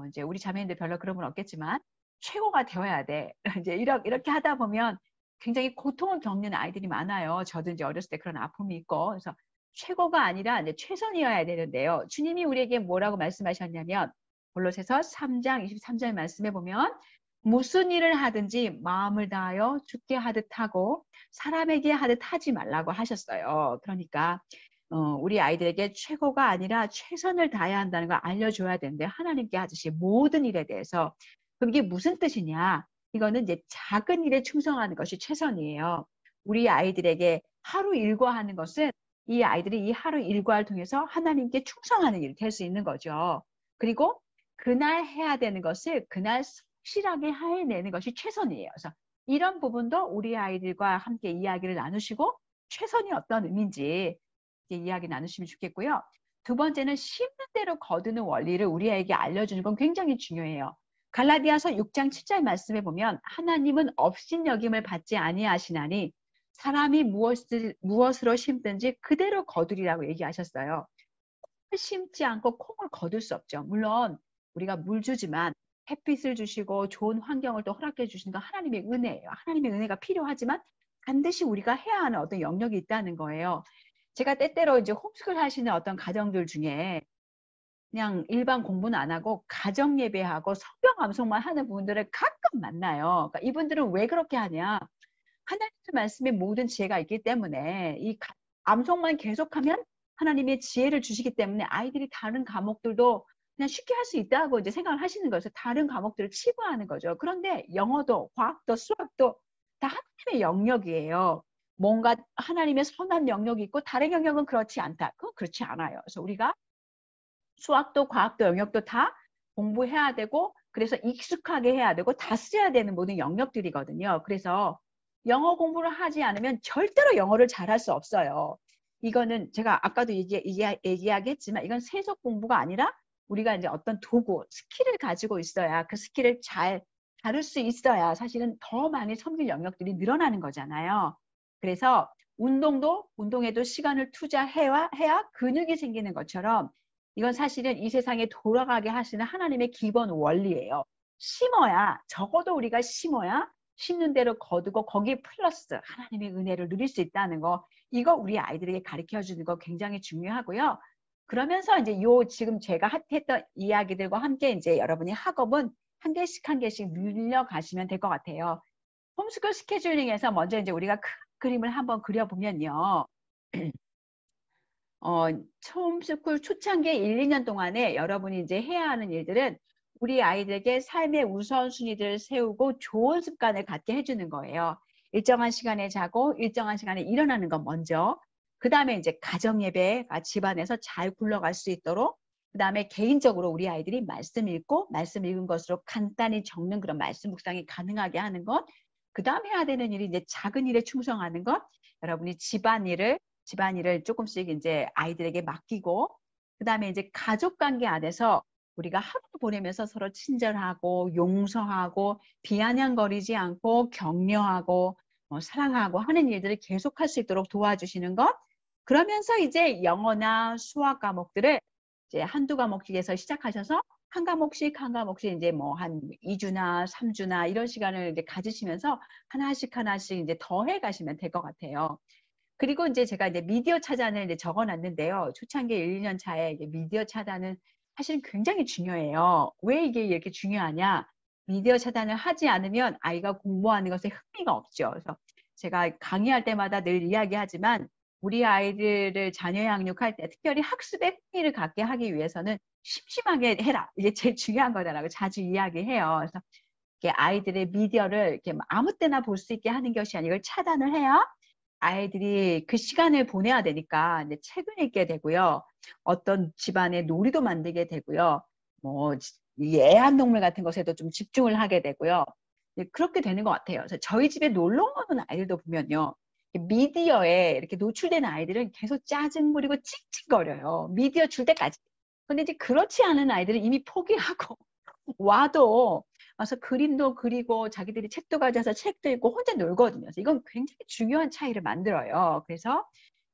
Speaker 1: 이제 우리 자매님들 별로 그런 건 없겠지만 최고가 되어야 돼. 이제 이렇게 하다 보면 굉장히 고통을 겪는 아이들이 많아요. 저도 이제 어렸을 때 그런 아픔이 있고. 그래서 최고가 아니라 이제 최선이어야 되는데요. 주님이 우리에게 뭐라고 말씀하셨냐면 골로새서 3장 23절 말씀해 보면 무슨 일을 하든지 마음을 다하여 죽게 하듯 하고 사람에게 하듯 하지 말라고 하셨어요. 그러니까 우리 아이들에게 최고가 아니라 최선을 다해야 한다는 걸 알려줘야 되는데 하나님께 하듯이 모든 일에 대해서. 그럼 이게 무슨 뜻이냐? 이거는 이제 작은 일에 충성하는 것이 최선이에요. 우리 아이들에게 하루 일과하는 것은 이 아이들이 이 하루 일과를 통해서 하나님께 충성하는 일이 될 수 있는 거죠. 그리고 그날 해야 되는 것을 그날 성실하게 해내는 것이 최선이에요. 그래서 이런 부분도 우리 아이들과 함께 이야기를 나누시고 최선이 어떤 의미인지 이야기 나누시면 좋겠고요. 두 번째는 심는 대로 거두는 원리를 우리에게 알려주는 건 굉장히 중요해요. 갈라디아서 6장 7절 말씀에 보면 하나님은 업신여김을 받지 아니하시나니 사람이 무엇으로 심든지 그대로 거두리라고 얘기하셨어요. 콩을 심지 않고 콩을 거둘 수 없죠. 물론 우리가 물 주지만 햇빛을 주시고 좋은 환경을 또 허락해 주시는 건 하나님의 은혜예요. 하나님의 은혜가 필요하지만 반드시 우리가 해야 하는 어떤 영역이 있다는 거예요. 제가 때때로 이제 홈스쿨 하시는 어떤 가정들 중에 그냥 일반 공부는 안 하고 가정 예배하고 성경 암송만 하는 분들을 가끔 만나요. 그러니까 이분들은 왜 그렇게 하냐? 하나님의 말씀에 모든 지혜가 있기 때문에 이 암송만 계속하면 하나님의 지혜를 주시기 때문에 아이들이 다른 과목들도 그냥 쉽게 할 수 있다고 이제 생각을 하시는 거죠. 다른 과목들을 치부하는 거죠. 그런데 영어도 과학도 수학도 다 하나님의 영역이에요. 뭔가 하나님의 선한 영역이 있고 다른 영역은 그렇지 않다. 그건 그렇지 않아요. 그래서 우리가 수학도 과학도 영역도 다 공부해야 되고 그래서 익숙하게 해야 되고 다 써야 되는 모든 영역들이거든요. 그래서 영어 공부를 하지 않으면 절대로 영어를 잘할 수 없어요. 이거는 제가 아까도 얘기하겠지만 이건 세속 공부가 아니라 우리가 이제 어떤 도구, 스킬을 가지고 있어야 그 스킬을 잘 다룰 수 있어야 사실은 더 많이 섬길 영역들이 늘어나는 거잖아요. 그래서 운동에도 시간을 투자해야 근육이 생기는 것처럼 이건 사실은 이 세상에 돌아가게 하시는 하나님의 기본 원리예요. 심어야, 적어도 우리가 심어야 심는 대로 거두고 거기 플러스 하나님의 은혜를 누릴 수 있다는 거, 이거 우리 아이들에게 가르쳐 주는 거 굉장히 중요하고요. 그러면서 이제 지금 제가 했던 이야기들과 함께 이제 여러분이 학업은 한 개씩 늘려가시면 될 것 같아요. 홈스쿨 스케줄링에서 먼저 이제 우리가 큰 그림을 한번 그려보면요. 홈스쿨 초창기 1, 2년 동안에 여러분이 이제 해야 하는 일들은 우리 아이들에게 삶의 우선순위들을 세우고 좋은 습관을 갖게 해주는 거예요. 일정한 시간에 자고 일정한 시간에 일어나는 건 먼저. 그 다음에 이제 가정예배가 집안에서 잘 굴러갈 수 있도록, 그 다음에 개인적으로 우리 아이들이 말씀 읽고 말씀 읽은 것으로 간단히 적는 그런 말씀 묵상이 가능하게 하는 것. 그 다음 해야 되는 일이 이제 작은 일에 충성하는 것. 여러분이 집안일을 조금씩 이제 아이들에게 맡기고, 그 다음에 이제 가족 관계 안에서 우리가 하루도 보내면서 서로 친절하고 용서하고 비아냥거리지 않고 격려하고 사랑하고 하는 일들을 계속할 수 있도록 도와주시는 것. 그러면서 이제 영어나 수학 과목들을 이제 한두 과목씩에서 시작하셔서 한 과목씩 이제 뭐 한 2주나 3주나 이런 시간을 이제 가지시면서 하나씩 이제 더 해 가시면 될 것 같아요. 그리고 이제 제가 이제 미디어 차단을 이제 적어놨는데요. 초창기 1, 2년 차에 이제 미디어 차단은 사실 굉장히 중요해요. 왜 이게 이렇게 중요하냐? 미디어 차단을 하지 않으면 아이가 공부하는 것에 흥미가 없죠. 그래서 제가 강의할 때마다 늘 이야기하지만 우리 아이들을 자녀 양육할 때 특별히 학습에 흥미를 갖게 하기 위해서는 심심하게 해라. 이게 제일 중요한 거다라고 자주 이야기해요. 그래서 아이들의 미디어를 이렇게 아무 때나 볼 수 있게 하는 것이 아니고 차단을 해야 아이들이 그 시간을 보내야 되니까 이제 책을 읽게 되고요. 어떤 집안의 놀이도 만들게 되고요. 뭐 애완동물 같은 것에도 좀 집중을 하게 되고요. 그렇게 되는 것 같아요. 그래서 저희 집에 놀러 오는 아이들도 보면요. 미디어에 이렇게 노출된 아이들은 계속 짜증 부리고 찡찡거려요. 미디어 줄 때까지. 근데 이제 그렇지 않은 아이들은 이미 포기하고 와도 와서 그림도 그리고 자기들이 책도 가져와서 책도 읽고 혼자 놀거든요. 그래서 이건 굉장히 중요한 차이를 만들어요. 그래서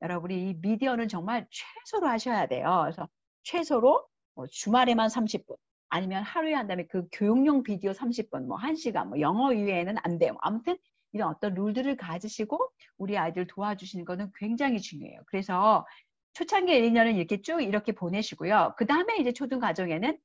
Speaker 1: 여러분이 이 미디어는 정말 최소로 하셔야 돼요. 그래서 최소로 주말에만 30분 아니면 하루에 한 다음에 그 교육용 비디오 30분, 뭐 1시간, 뭐 영어 이외에는 안 돼요. 아무튼 이런 어떤 룰들을 가지시고 우리 아이들 도와주시는 거는 굉장히 중요해요. 그래서 초창기 1, 2년은 이렇게 보내시고요. 그 다음에 이제 초등 과정에는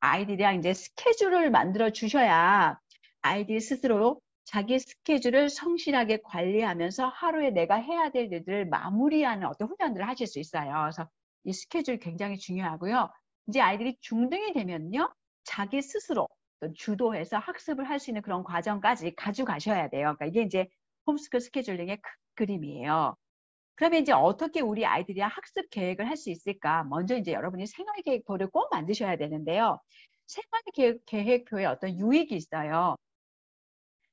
Speaker 1: 아이들이랑 이제 스케줄을 만들어 주셔야 아이들이 스스로 자기 스케줄을 성실하게 관리하면서 하루에 내가 해야 될 일들을 마무리하는 어떤 훈련들을 하실 수 있어요. 그래서 이 스케줄 굉장히 중요하고요. 이제 아이들이 중등이 되면요, 자기 스스로 주도해서 학습을 할 수 있는 그런 과정까지 가져가셔야 돼요. 그러니까 이게 이제 홈스쿨 스케줄링의 큰 그림이에요. 그러면 이제 어떻게 우리 아이들이 학습 계획을 할 수 있을까? 먼저 이제 여러분이 생활 계획표를 꼭 만드셔야 되는데요. 생활 계획표에 어떤 유익이 있어요.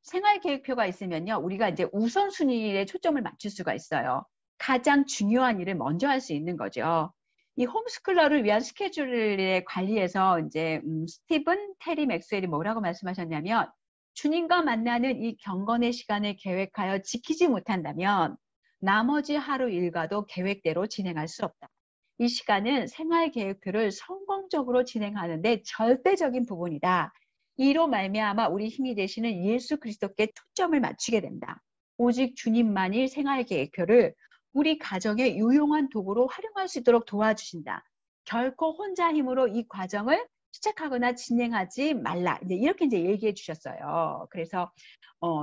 Speaker 1: 생활 계획표가 있으면요, 우리가 이제 우선순위에 초점을 맞출 수가 있어요. 가장 중요한 일을 먼저 할 수 있는 거죠. 이 홈스쿨러를 위한 스케줄의 관리에서 이제 스티븐 테리 맥스웰이 뭐라고 말씀하셨냐면, 주님과 만나는 이 경건의 시간을 계획하여 지키지 못한다면 나머지 하루 일과도 계획대로 진행할 수 없다. 이 시간은 생활 계획표를 성공적으로 진행하는 데 절대적인 부분이다. 이로 말미암아 우리 힘이 되시는 예수 그리스도께 초점을 맞추게 된다. 오직 주님만이 생활 계획표를 우리 가정의 유용한 도구로 활용할 수 있도록 도와주신다. 결코 혼자 힘으로 이 과정을 시작하거나 진행하지 말라. 이렇게 이제 얘기해 주셨어요. 그래서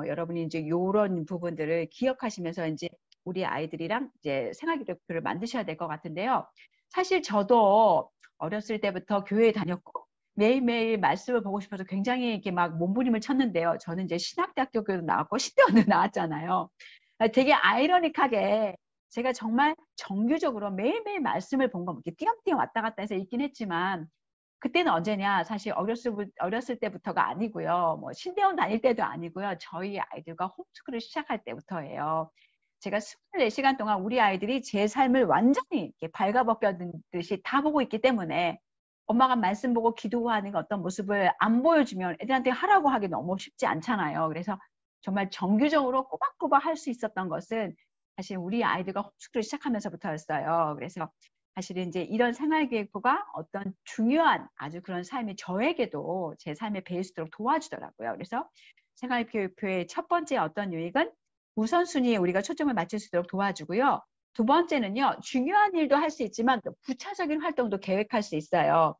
Speaker 1: 여러분이 이제 이런 부분들을 기억하시면서 이제 우리 아이들이랑 이제 생활 계획표를 만드셔야 될 것 같은데요. 사실 저도 어렸을 때부터 교회에 다녔고 매일매일 말씀을 보고 싶어서 굉장히 이렇게 막 몸부림을 쳤는데요. 저는 이제 신학대학교도 나왔고 신대원도 나왔잖아요. 되게 아이러닉하게 제가 정말 정규적으로 매일매일 말씀을 본 거 이렇게 띄엄띄엄 왔다 갔다 해서 읽긴 했지만 그때는 언제냐? 사실 어렸을 때부터가 아니고요. 뭐 신대원 다닐 때도 아니고요. 저희 아이들과 홈스쿨을 시작할 때부터예요. 제가 24시간 동안 우리 아이들이 제 삶을 완전히 이렇게 발가벗겨듯이 다 보고 있기 때문에 엄마가 말씀 보고 기도하는 어떤 모습을 안 보여주면 애들한테 하라고 하기 너무 쉽지 않잖아요. 그래서 정말 정규적으로 꼬박꼬박 할 수 있었던 것은 사실 우리 아이들과 홈스쿨을 시작하면서부터였어요. 그래서 사실은 이제 이런 생활계획표가 어떤 중요한 아주 그런 삶이 저에게도 제 삶에 배일 수 있도록 도와주더라고요. 그래서 생활계획표의 첫 번째 어떤 유익은 우선순위에 우리가 초점을 맞출 수 있도록 도와주고요. 두 번째는요, 중요한 일도 할 수 있지만 또 부차적인 활동도 계획할 수 있어요.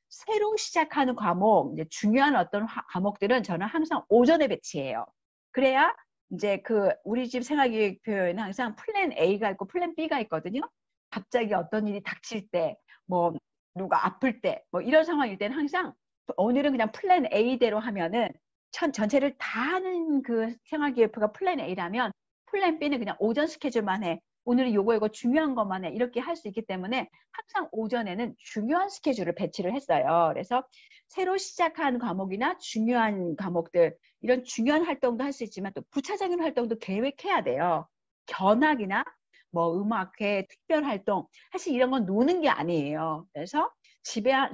Speaker 1: 새로 시작하는 과목, 이제 중요한 어떤 과목들은 저는 항상 오전에 배치해요. 그래야 이제 그 우리 집 생활계획표에는 항상 플랜 A가 있고 플랜 B가 있거든요. 갑자기 어떤 일이 닥칠 때, 뭐 누가 아플 때, 뭐 이런 상황일 때는 항상 오늘은 그냥 플랜 A대로 하면은 전체를 다 하는 그 생활계획표가 플랜 A라면 플랜 B는 그냥 오전 스케줄만 해. 오늘은 이거 중요한 것만 해. 이렇게 할 수 있기 때문에 항상 오전에는 중요한 스케줄을 배치를 했어요. 그래서 새로 시작한 과목이나 중요한 과목들, 이런 중요한 활동도 할 수 있지만 또 부차적인 활동도 계획해야 돼요. 견학이나 뭐 음악회, 특별 활동, 사실 이런 건 노는 게 아니에요. 그래서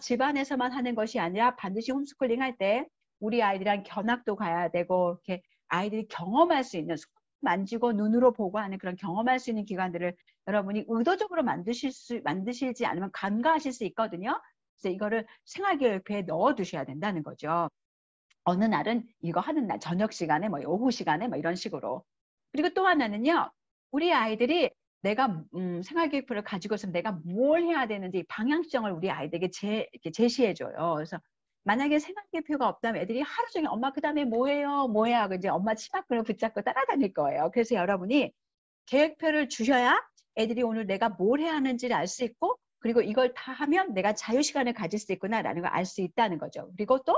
Speaker 1: 집안에서만 하는 것이 아니라 반드시 홈스쿨링 할 때 우리 아이들이랑 견학도 가야 되고 이렇게 아이들이 경험할 수 있는, 만지고 눈으로 보고 하는 그런 경험할 수 있는 기관들을 여러분이 의도적으로 만드시지 않으면 간과하실 수 있거든요. 그래서 이거를 생활계획표에 넣어 두셔야 된다는 거죠. 어느 날은 이거 하는 날, 저녁 시간에, 뭐 오후 시간에, 뭐 이런 식으로. 그리고 또 하나는요, 우리 아이들이 내가 생활계획표를 가지고 있으면 내가 뭘 해야 되는지 방향성을 우리 아이들에게 이렇게 제시해줘요. 그래서 만약에 생활계획표가 없다면 애들이 하루 종일 엄마 그다음에 뭐해요? 뭐해? 하고 이제 엄마 치마끈을 붙잡고 따라다닐 거예요. 그래서 여러분이 계획표를 주셔야 애들이 오늘 내가 뭘 해야 하는지를 알 수 있고, 그리고 이걸 다 하면 내가 자유시간을 가질 수 있구나라는 걸 알 수 있다는 거죠. 그리고 또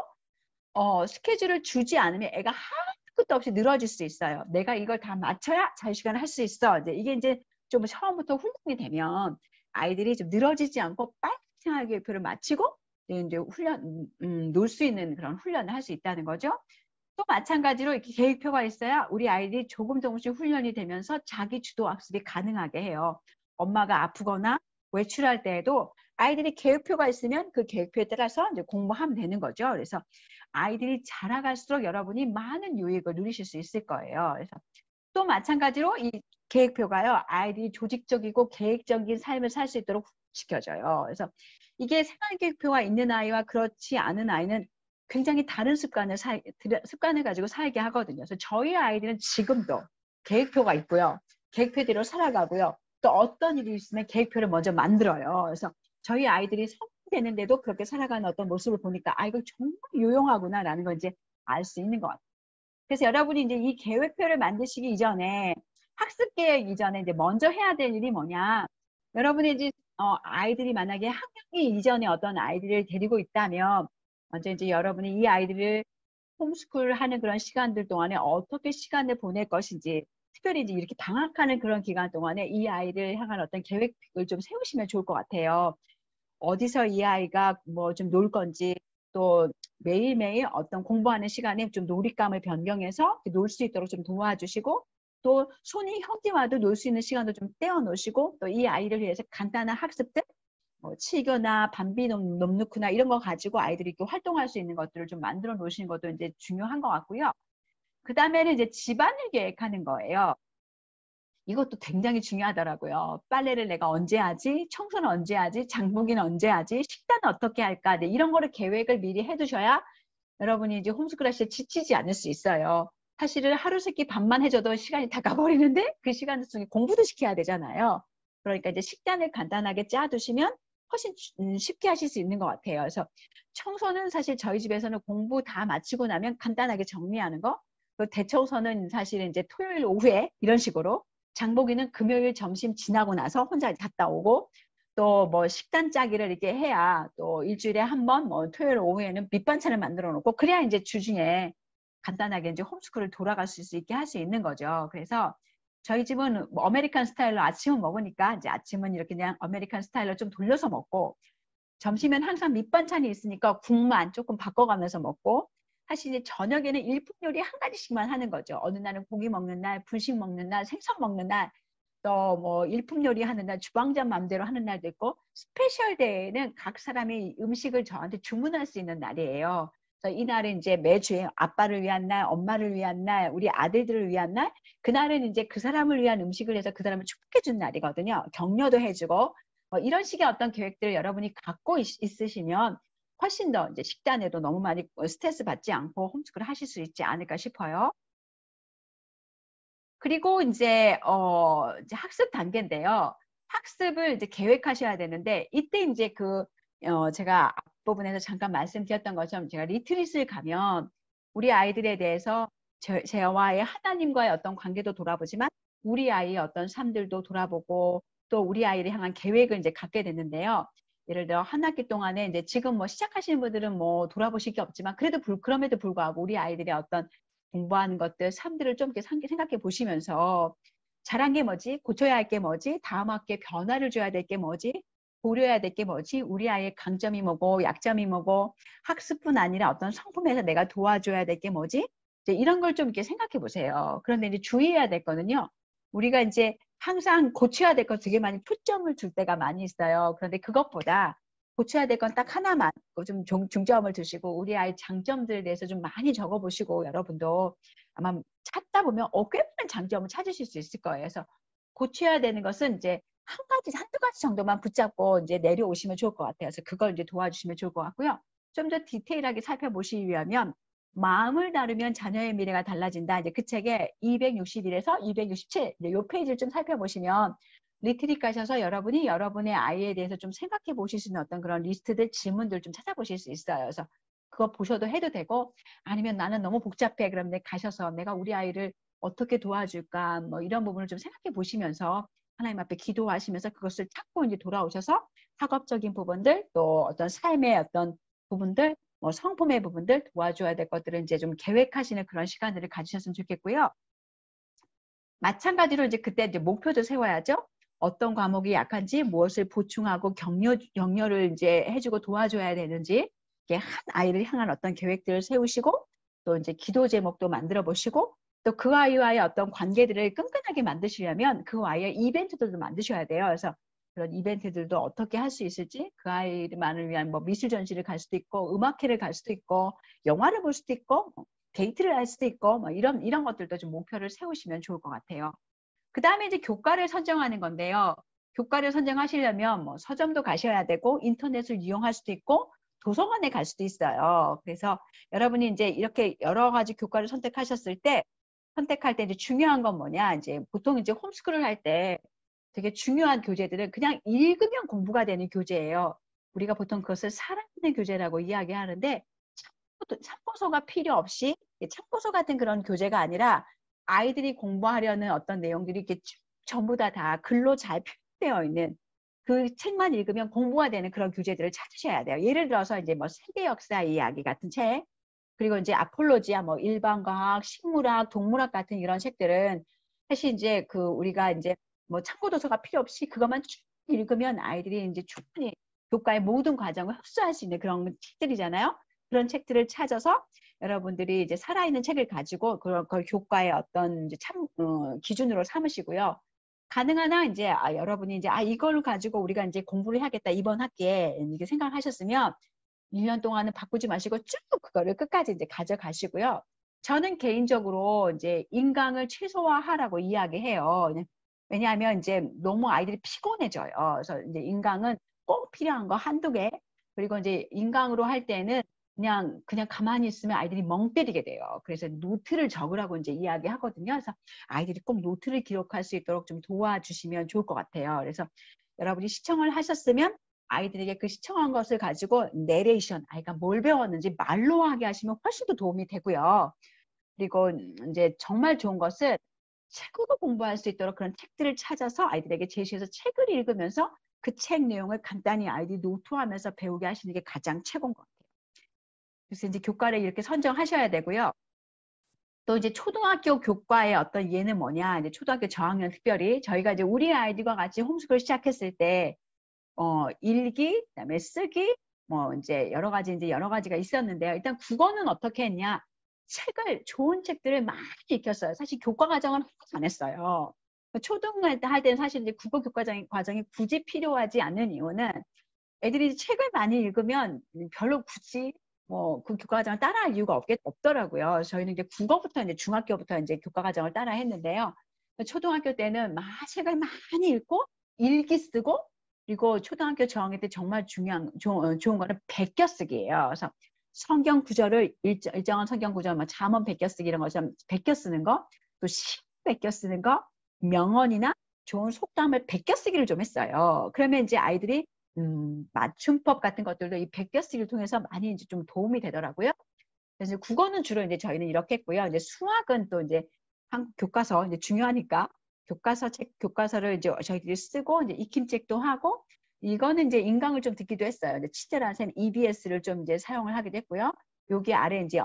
Speaker 1: 스케줄을 주지 않으면 애가 할 것도 없이 늘어질 수 있어요. 내가 이걸 다 맞춰야 자유시간을 할 수 있어. 이게 이제 좀 처음부터 훈련이 되면 아이들이 좀 늘어지지 않고 빨리 생활계획표를 마치고 이제 놀 수 있는 그런 훈련을 할 수 있다는 거죠. 또 마찬가지로 이렇게 계획표가 있어야 우리 아이들이 조금씩 훈련이 되면서 자기 주도 학습이 가능하게 해요. 엄마가 아프거나 외출할 때에도 아이들이 계획표가 있으면 그 계획표에 따라서 이제 공부하면 되는 거죠. 그래서 아이들이 자라갈수록 여러분이 많은 유익을 누리실 수 있을 거예요. 그래서 또 마찬가지로 이 계획표가요, 아이들이 조직적이고 계획적인 삶을 살 수 있도록 시켜줘요. 그래서 이게 생활계획표가 있는 아이와 그렇지 않은 아이는 굉장히 다른 습관을 가지고 살게 하거든요. 그래서 저희 아이들은 지금도 계획표가 있고요. 계획표대로 살아가고요. 또 어떤 일이 있으면 계획표를 먼저 만들어요. 그래서 저희 아이들이 성인이 되는데도 그렇게 살아가는 어떤 모습을 보니까 아, 이거 정말 유용하구나라는 걸 이제 알 수 있는 것 같아요. 그래서 여러분이 이제 이 계획표를 만드시기 이전에 학습 계획 이전에 이제 먼저 해야 될 일이 뭐냐? 여러분이 이제 아이들이 만약에 학년기 이전에 어떤 아이들을 데리고 있다면 먼저 이제 여러분이 이 아이들을 홈스쿨 하는 그런 시간들 동안에 어떻게 시간을 보낼 것인지 특별히 이제 이렇게 방학하는 그런 기간 동안에 이 아이를 향한 어떤 계획을 좀 세우시면 좋을 것 같아요. 어디서 이 아이가 뭐 좀 놀 건지 또 매일매일 어떤 공부하는 시간에 좀 놀잇감을 변경해서 놀 수 있도록 좀 도와주시고 또 손이 형제와도 놀 수 있는 시간도 좀 떼어 놓으시고 또 이 아이를 위해서 간단한 학습들 뭐 치교나 밤비 놈누크나 이런 거 가지고 아이들이 이렇게 활동할 수 있는 것들을 좀 만들어 놓으시는 것도 이제 중요한 것 같고요. 그 다음에는 이제 집안을 계획하는 거예요. 이것도 굉장히 중요하더라고요. 빨래를 내가 언제 하지? 청소는 언제 하지? 장보기는 언제 하지? 식단은 어떻게 할까? 네, 이런 거를 계획을 미리 해두셔야 여러분이 이제 홈스쿨 하실 때 지치지 않을 수 있어요. 사실은 하루 세끼 밥만 해줘도 시간이 다 가버리는데 그 시간 속에 공부도 시켜야 되잖아요. 그러니까 이제 식단을 간단하게 짜두시면 훨씬 쉽게 하실 수 있는 것 같아요. 그래서 청소는 사실 저희 집에서는 공부 다 마치고 나면 간단하게 정리하는 거. 그 대청소는 사실은 이제 토요일 오후에 이런 식으로 장보기는 금요일 점심 지나고 나서 혼자 갔다 오고 또 뭐 식단 짜기를 이렇게 해야 또 일주일에 한 번 뭐 토요일 오후에는 밑반찬을 만들어 놓고 그래야 이제 주중에 간단하게 이제 홈스쿨을 돌아갈 수 있게 할 수 있는 거죠. 그래서 저희 집은 뭐 아메리칸 스타일로 아침은 먹으니까 이제 아침은 이렇게 그냥 아메리칸 스타일로 좀 돌려서 먹고 점심엔 항상 밑반찬이 있으니까 국만 조금 바꿔가면서 먹고 사실 이제 저녁에는 일품 요리 한 가지씩만 하는 거죠. 어느 날은 고기 먹는 날, 분식 먹는 날, 생선 먹는 날, 또 뭐 일품 요리 하는 날, 주방장 맘대로 하는 날도 있고 스페셜 데이는 각 사람이 음식을 저한테 주문할 수 있는 날이에요. 그래서 이날은 이제 매주에 아빠를 위한 날, 엄마를 위한 날, 우리 아들들을 위한 날, 그날은 이제 그 사람을 위한 음식을 해서 그 사람을 축복해 준 날이거든요. 격려도 해주고 이런 식의 어떤 계획들을 여러분이 갖고 있으시면 훨씬 더 이제 식단에도 너무 많이 스트레스 받지 않고 홈스쿨을 하실 수 있지 않을까 싶어요. 그리고 이제 학습 단계인데요. 학습을 이제 계획하셔야 되는데 이때 이제 제가 앞부분에서 잠깐 말씀드렸던 것처럼 제가 리트릿을 가면 우리 아이들에 대해서 저와의 하나님과의 어떤 관계도 돌아보지만 우리 아이의 어떤 삶들도 돌아보고 또 우리 아이를 향한 계획을 이제 갖게 됐는데요. 예를 들어 한 학기 동안에 이제 지금 뭐 시작하시는 분들은 뭐 돌아보실 게 없지만 그럼에도 불구하고 우리 아이들의 어떤 공부하는 것들, 삶들을 좀 이렇게 생각해 보시면서 잘한 게 뭐지? 고쳐야 할 게 뭐지? 다음 학기에 변화를 줘야 될 게 뭐지? 고려해야 될 게 뭐지? 우리 아이의 강점이 뭐고 약점이 뭐고 학습뿐 아니라 어떤 성품에서 내가 도와줘야 될 게 뭐지? 이제 이런 걸 좀 이렇게 생각해 보세요. 그런데 이제 주의해야 될 거는요. 우리가 이제 항상 고쳐야 될 거 되게 많이 초점을 줄 때가 많이 있어요. 그런데 그것보다 고쳐야 될 건 딱 하나만 좀 중점을 두시고 우리 아이 장점들에 대해서 좀 많이 적어보시고 여러분도 아마 찾다 보면 꽤 많은 장점을 찾으실 수 있을 거예요. 그래서 고쳐야 되는 것은 이제 한 가지, 한두 가지 정도만 붙잡고 이제 내려오시면 좋을 것 같아요. 그래서 그걸 이제 도와주시면 좋을 것 같고요. 좀 더 디테일하게 살펴보시기 위하면 마음을 다루면 자녀의 미래가 달라진다. 이제 그 책에 261에서 267, 이 페이지를 좀 살펴보시면 리트릿 가셔서 여러분이 여러분의 아이에 대해서 좀 생각해 보실 수 있는 어떤 그런 리스트들, 질문들 좀 찾아보실 수 있어요. 그래서 그거 보셔도 해도 되고 아니면 나는 너무 복잡해. 그럼 가셔서 내가 우리 아이를 어떻게 도와줄까 뭐 이런 부분을 좀 생각해 보시면서 하나님 앞에 기도하시면서 그것을 찾고 이제 돌아오셔서 학업적인 부분들 또 어떤 삶의 어떤 부분들 뭐 성품의 부분들 도와줘야 될 것들을 이제 좀 계획하시는 그런 시간들을 가지셨으면 좋겠고요. 마찬가지로 이제 그때 이제 목표도 세워야죠. 어떤 과목이 약한지 무엇을 보충하고 격려를 이제 해주고 도와줘야 되는지 이게 한 아이를 향한 어떤 계획들을 세우시고 또 이제 기도 제목도 만들어 보시고 또 그 아이와의 어떤 관계들을 끈끈하게 만드시려면 그 아이의 이벤트들도 만드셔야 돼요. 그래서 그런 이벤트들도 어떻게 할 수 있을지 그 아이만을 위한 뭐 미술 전시를 갈 수도 있고 음악회를 갈 수도 있고 영화를 볼 수도 있고 데이트를 할 수도 있고 뭐 이런 것들도 좀 목표를 세우시면 좋을 것 같아요. 그 다음에 이제 교과를 선정하는 건데요. 교과를 선정하시려면 뭐 서점도 가셔야 되고 인터넷을 이용할 수도 있고 도서관에 갈 수도 있어요. 그래서 여러분이 이제 이렇게 여러 가지 교과를 선택하셨을 때 선택할 때 이제 중요한 건 뭐냐? 이제 보통 이제 홈스쿨을 할 때 되게 중요한 교재들은 그냥 읽으면 공부가 되는 교재예요. 우리가 보통 그것을 살아있는 교재라고 이야기하는데 참고서가 필요 없이 참고서 같은 그런 교재가 아니라 아이들이 공부하려는 어떤 내용들이 이렇게 쭉 전부 다 글로 잘 표현되어 있는 그 책만 읽으면 공부가 되는 그런 교재들을 찾으셔야 돼요. 예를 들어서 이제 뭐 세계 역사 이야기 같은 책, 그리고 이제 아폴로지아, 뭐 일반과학, 식물학, 동물학 같은 이런 책들은 사실 이제 그 우리가 이제 뭐 참고 도서가 필요 없이 그것만 쭉 읽으면 아이들이 이제 충분히 교과의 모든 과정을 흡수할 수 있는 그런 책들이잖아요. 그런 책들을 찾아서 여러분들이 이제 살아있는 책을 가지고 그걸 교과의 어떤 이제 기준으로 삼으시고요. 가능한 한 이제 여러분이 이제 이걸 가지고 우리가 이제 공부를 해야겠다 이번 학기에 이렇게 생각하셨으면 1년 동안은 바꾸지 마시고 쭉 그거를 끝까지 이제 가져가시고요. 저는 개인적으로 이제 인강을 최소화하라고 이야기해요. 왜냐하면 이제 너무 아이들이 피곤해져요. 그래서 이제 인강은 꼭 필요한 거 한두 개. 그리고 이제 인강으로 할 때는 그냥 가만히 있으면 아이들이 멍 때리게 돼요. 그래서 노트를 적으라고 이제 이야기하거든요. 그래서 아이들이 꼭 노트를 기록할 수 있도록 좀 도와주시면 좋을 것 같아요. 그래서 여러분이 시청을 하셨으면 아이들에게 그 시청한 것을 가지고 내레이션, 아이가 뭘 배웠는지 말로 하게 하시면 훨씬 더 도움이 되고요. 그리고 이제 정말 좋은 것은 책으로 공부할 수 있도록 그런 책들을 찾아서 아이들에게 제시해서 책을 읽으면서 그 책 내용을 간단히 아이들이 노트하면서 배우게 하시는 게 가장 최고인 것 같아요. 그래서 이제 교과를 이렇게 선정하셔야 되고요. 또 이제 초등학교 교과의 어떤 예는 뭐냐, 이제 초등학교 저학년 특별히 저희가 이제 우리 아이들과 같이 홈스쿨 시작했을 때 읽기, 그다음에 쓰기, 뭐 이제 여러 가지가 있었는데요. 일단 국어는 어떻게 했냐? 좋은 책들을 많이 익혔어요. 사실 교과 과정은 하나도 안 했어요. 초등할 때 할 때는 사실 이제 국어 교과 과정이 굳이 필요하지 않는 이유는 애들이 책을 많이 읽으면 별로 굳이 뭐 그 교과 과정을 따라할 이유가 없더라고요. 저희는 이제 국어부터 이제 중학교부터 이제 교과 과정을 따라 했는데요. 초등학교 때는 막 책을 많이 읽고 일기 쓰고 그리고 초등학교 저학년 때 정말 좋은 거는 베껴쓰기예요. 그래서 성경 구절을 일정한 성경 구절, 뭐 잠언 베껴쓰기 이런 것처럼 베껴쓰는 거, 또 시 베껴쓰는 거, 명언이나 좋은 속담을 베껴쓰기를 좀 했어요. 그러면 이제 아이들이 맞춤법 같은 것들도 이 베껴쓰기를 통해서 많이 이제 좀 도움이 되더라고요. 그래서 국어는 주로 이제 저희는 이렇게 했고요. 이제 수학은 또 이제 한국 교과서 이제 중요하니까 교과서를 이제 저희들이 쓰고 이제 익힘책도 하고 이거는 이제 인강을 좀 듣기도 했어요. 이제 친절한 쌤 EBS를 좀 이제 사용을 하기도 했고요. 여기 아래 이제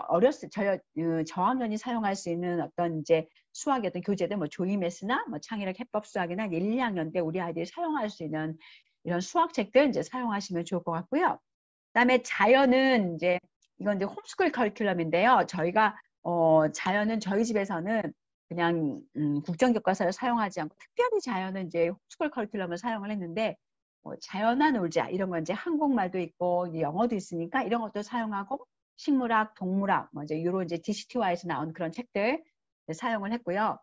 Speaker 1: 저학년이 사용할 수 있는 어떤 이제 수학의 어떤 교재들 뭐 조이메스나 뭐 창의력 해법 수학이나 1, 2학년 때 우리 아이들이 사용할 수 있는 이런 수학책들 이제 사용하시면 좋을 것 같고요. 그다음에 자연은 이제 이건 이제 홈스쿨 커리큘럼인데요. 저희가 자연은 저희 집에서는 그냥 국정교과서를 사용하지 않고 특별히 자연은 이제 홈스쿨 커리큘럼을 사용을 했는데 자연아 놀자 이런 건 이제 한국말도 있고 영어도 있으니까 이런 것도 사용하고 식물학, 동물학 뭐 이제 이런 이제 DCTY에서 나온 그런 책들 사용을 했고요.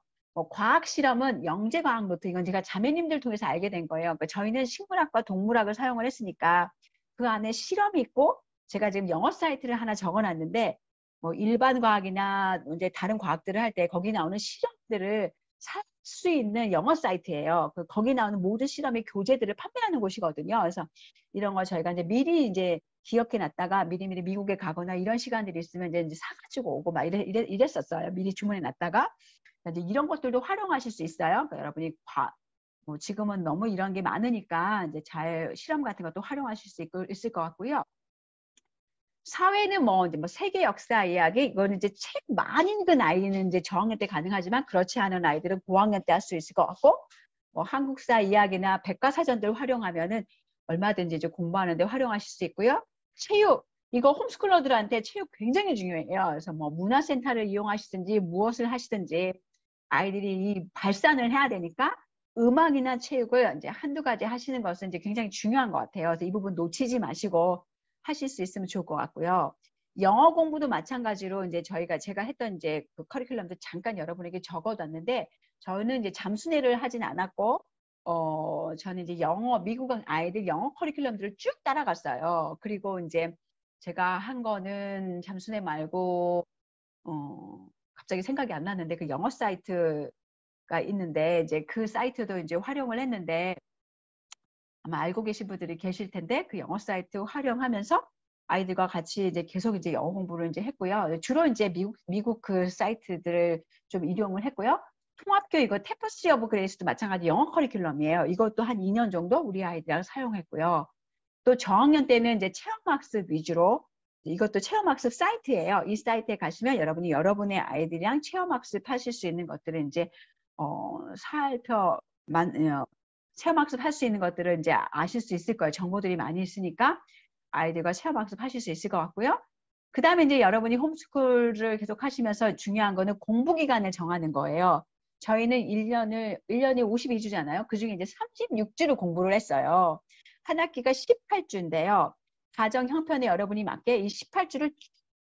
Speaker 1: 과학 실험은 영재과학 노트 이건 제가 자매님들 통해서 알게 된 거예요. 그러니까 저희는 식물학과 동물학을 사용을 했으니까 그 안에 실험이 있고 제가 지금 영어 사이트를 하나 적어놨는데 뭐 일반 과학이나 이제 다른 과학들을 할 때 거기 나오는 실험들을 살 수 있는 영어 사이트예요. 거기 나오는 모든 실험의 교재들을 판매하는 곳이거든요. 그래서 이런 거 저희가 이제 미리 이제 기억해 놨다가 미리미리 미국에 가거나 이런 시간들이 있으면 이제 사가지고 오고 막 이랬었어요. 미리 주문해 놨다가 이제 이런 것들도 활용하실 수 있어요. 그러니까 여러분이 뭐 지금은 너무 이런 게 많으니까 이제 잘 실험 같은 것도 활용하실 수 있을 것 같고요. 사회는 뭐 이제 뭐 세계 역사 이야기 이거는 이제 책 많이 읽은 아이는 이제 저학년 때 가능하지만 그렇지 않은 아이들은 고학년 때 할 수 있을 것 같고 뭐 한국사 이야기나 백과사전들 활용하면은 얼마든지 이제 공부하는데 활용하실 수 있고요. 체육 이거 홈스쿨러들한테 체육 굉장히 중요해요. 그래서 뭐 문화센터를 이용하시든지 무엇을 하시든지 아이들이 이 발산을 해야 되니까 음악이나 체육을 이제 한두 가지 하시는 것은 이제 굉장히 중요한 것 같아요. 그래서 이 부분 놓치지 마시고 하실 수 있으면 좋을 것 같고요. 영어 공부도 마찬가지로 이제 제가 했던 이제 그 커리큘럼도 잠깐 여러분에게 적어뒀는데 저는 이제 잠수내를 하진 않았고 저는 이제 미국 아이들 영어 커리큘럼들을 쭉 따라갔어요. 그리고 이제 제가 한 거는 잠수내 말고 갑자기 생각이 안 나는데 그 영어 사이트가 있는데 이제 그 사이트도 이제 활용을 했는데 아마 알고 계신 분들이 계실 텐데 그 영어 사이트 활용하면서 아이들과 같이 이제 계속 이제 영어 공부를 이제 했고요. 주로 이제 미국 그 사이트들을 좀 이용을 했고요. 통합교 이거 테퍼스리 오브 그레이스도 마찬가지 영어 커리큘럼이에요. 이것도 한 2년 정도 우리 아이들이랑 사용했고요. 또 저학년 때는 이제 체험학습 위주로 이것도 체험학습 사이트예요. 이 사이트에 가시면 여러분이 여러분의 아이들이랑 체험학습 하실 수 있는 것들을 이제 체험학습 할 수 있는 것들을 이제 아실 수 있을 거예요. 정보들이 많이 있으니까 아이들과 체험학습 하실 수 있을 것 같고요. 그 다음에 이제 여러분이 홈스쿨을 계속 하시면서 중요한 거는 공부 기간을 정하는 거예요. 저희는 1년에 52주잖아요. 그 중에 이제 36주를 공부를 했어요. 한 학기가 18주인데요. 가정 형편에 여러분이 맞게 이 18주를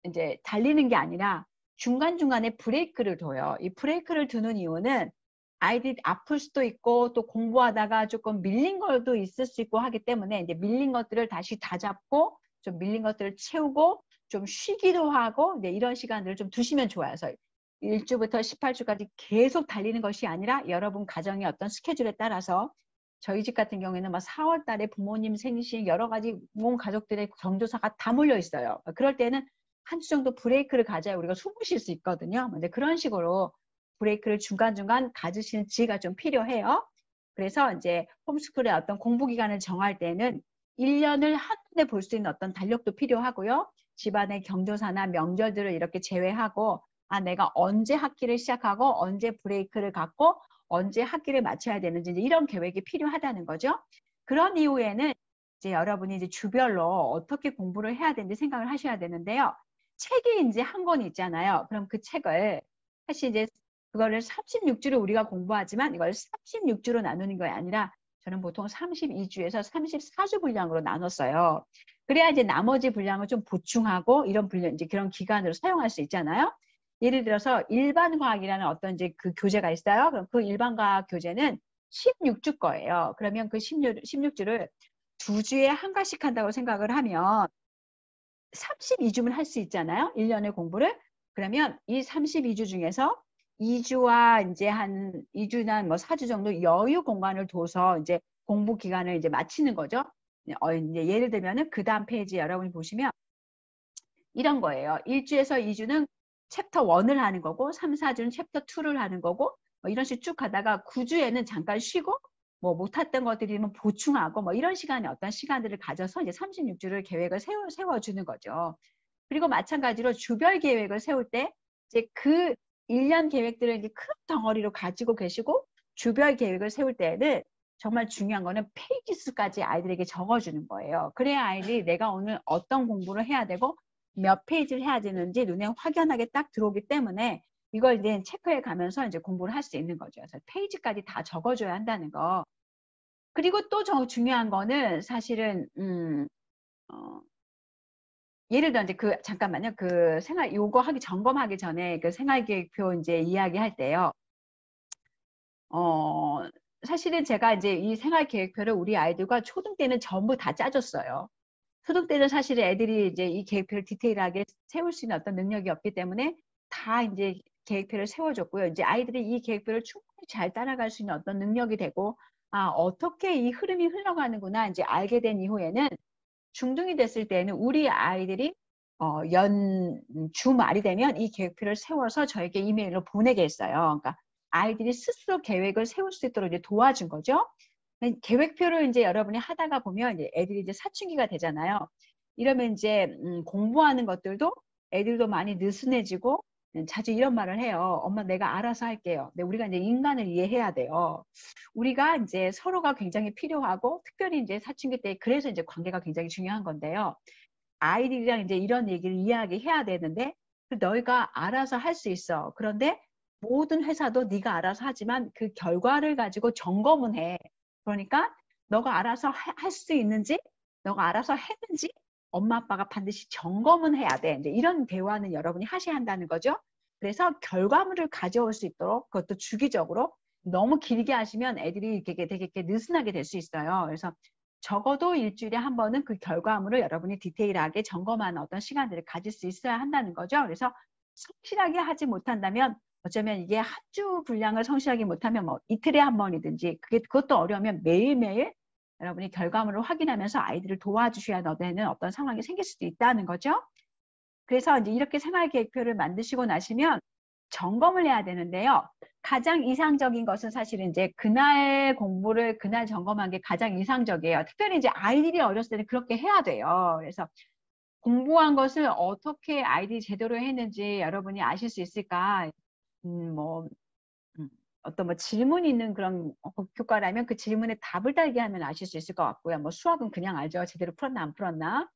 Speaker 1: 이제 달리는 게 아니라 중간중간에 브레이크를 둬요. 이 브레이크를 두는 이유는 아이들이 아플 수도 있고 또 공부하다가 조금 밀린 것도 있을 수 있고 하기 때문에 이제 밀린 것들을 다시 다잡고 좀 밀린 것들을 채우고 좀 쉬기도 하고 이제 이런 시간들을 좀 두시면 좋아요. 그래서 1주부터 18주까지 계속 달리는 것이 아니라 여러분 가정의 어떤 스케줄에 따라서 저희 집 같은 경우에는 막 4월 달에 부모님 생신 여러 가지 온 가족들의 경조사가 다 몰려 있어요. 그럴 때는 한 주 정도 브레이크를 가져야 우리가 숨을 쉴 수 있거든요. 근데 그런 식으로 브레이크를 중간중간 가지시는 지혜가 좀 필요해요. 그래서 이제 홈스쿨의 어떤 공부 기간을 정할 때는 1년을 한눈에 볼 수 있는 어떤 달력도 필요하고요. 집안의 경조사나 명절들을 이렇게 제외하고 내가 언제 학기를 시작하고 언제 브레이크를 갖고 언제 학기를 마쳐야 되는지 이런 계획이 필요하다는 거죠. 그런 이후에는 이제 여러분이 이제 주별로 어떻게 공부를 해야 되는지 생각을 하셔야 되는데요. 책이 이제 한 권 있잖아요. 그럼 그 책을 사실 이제 그거를 36주를 우리가 공부하지만 이걸 36주로 나누는 게 아니라 저는 보통 32주에서 34주 분량으로 나눴어요. 그래야 이제 나머지 분량을 좀 보충하고 이런 분량, 이제 그런 기간으로 사용할 수 있잖아요. 예를 들어서 일반과학이라는 어떤 이제 그 교재가 있어요. 그럼 그 일반과학 교재는 16주 거예요. 그러면 그 16주를 2주에 한 과씩 한다고 생각을 하면 32주면 할 수 있잖아요. 1년의 공부를. 그러면 이 32주 중에서 2주와 이제 한 2주나 뭐 4주 정도 여유 공간을 둬서 이제 공부 기간을 이제 마치는 거죠. 이제 예를 들면은 그 다음 페이지 여러분이 보시면 이런 거예요. 1주에서 2주는 챕터 1을 하는 거고 3, 4주는 챕터 2를 하는 거고 뭐 이런 식으로 쭉 가다가 9주에는 잠깐 쉬고 뭐 못했던 것들이면 보충하고 뭐 이런 시간에 어떤 시간들을 가져서 이제 36주를 계획을 세워주는 거죠. 그리고 마찬가지로 주별 계획을 세울 때 이제 그 1년 계획들을 이제 큰 덩어리로 가지고 계시고 주별 계획을 세울 때는 정말 중요한 거는 페이지 수까지 아이들에게 적어주는 거예요. 그래야 아이들이 내가 오늘 어떤 공부를 해야 되고 몇 페이지를 해야 되는지 눈에 확연하게 딱 들어오기 때문에 이걸 이제 체크해 가면서 이제 공부를 할 수 있는 거죠. 그래서 페이지까지 다 적어줘야 한다는 거. 그리고 또 중요한 거는 사실은 예를 들어 이제 잠깐만요. 그 요거 점검하기 전에 그 생활계획표 이제 이야기할 때요. 사실은 제가 이제 이 생활계획표를 우리 아이들과 초등 때는 전부 다 짜줬어요. 초등 때는 사실 애들이 이제 이 계획표를 디테일하게 세울 수 있는 어떤 능력이 없기 때문에 다 이제 계획표를 세워줬고요. 이제 아이들이 이 계획표를 충분히 잘 따라갈 수 있는 어떤 능력이 되고, 어떻게 이 흐름이 흘러가는구나 이제 알게 된 이후에는 중등이 됐을 때는 우리 아이들이 주말이 되면 이 계획표를 세워서 저에게 이메일로 보내게 했어요. 그러니까 아이들이 스스로 계획을 세울 수 있도록 이제 도와준 거죠. 계획표를 이제 여러분이 하다가 보면 이제 애들이 이제 사춘기가 되잖아요. 이러면 이제 공부하는 것들도 애들도 많이 느슨해지고 자주 이런 말을 해요. 엄마 내가 알아서 할게요. 근데 우리가 이제 인간을 이해해야 돼요. 우리가 이제 서로가 굉장히 필요하고 특별히 이제 사춘기 때 그래서 이제 관계가 굉장히 중요한 건데요. 아이들이랑 이제 이런 얘기를 이야기해야 되는데 너희가 알아서 할 수 있어. 그런데 모든 회사도 네가 알아서 하지만 그 결과를 가지고 점검은 해. 그러니까 너가 알아서 할 수 있는지 너가 알아서 했는지 엄마 아빠가 반드시 점검은 해야 돼. 이제 이런 대화는 여러분이 하셔야 한다는 거죠. 그래서 결과물을 가져올 수 있도록 그것도 주기적으로 너무 길게 하시면 애들이 되게 느슨하게 될 수 있어요. 그래서 적어도 일주일에 한 번은 그 결과물을 여러분이 디테일하게 점검하는 어떤 시간들을 가질 수 있어야 한다는 거죠. 그래서 성실하게 하지 못한다면 어쩌면 이게 한 주 분량을 성실하게 못하면 뭐 이틀에 한 번이든지 그것도 어려우면 매일매일 여러분이 결과물을 확인하면서 아이들을 도와주셔야 되는 어떤 상황이 생길 수도 있다는 거죠. 그래서 이제 이렇게 생활계획표를 만드시고 나시면 점검을 해야 되는데요. 가장 이상적인 것은 사실은 이제 그날 공부를 그날 점검한 게 가장 이상적이에요. 특별히 이제 아이들이 어렸을 때는 그렇게 해야 돼요. 그래서 공부한 것을 어떻게 아이들이 제대로 했는지 여러분이 아실 수 있을까? 뭐 어떤 뭐 질문이 있는 그런 교과라면 그 질문에 답을 달게 하면 아실 수 있을 것 같고요. 뭐 수학은 그냥 알죠. 제대로 풀었나 안 풀었나.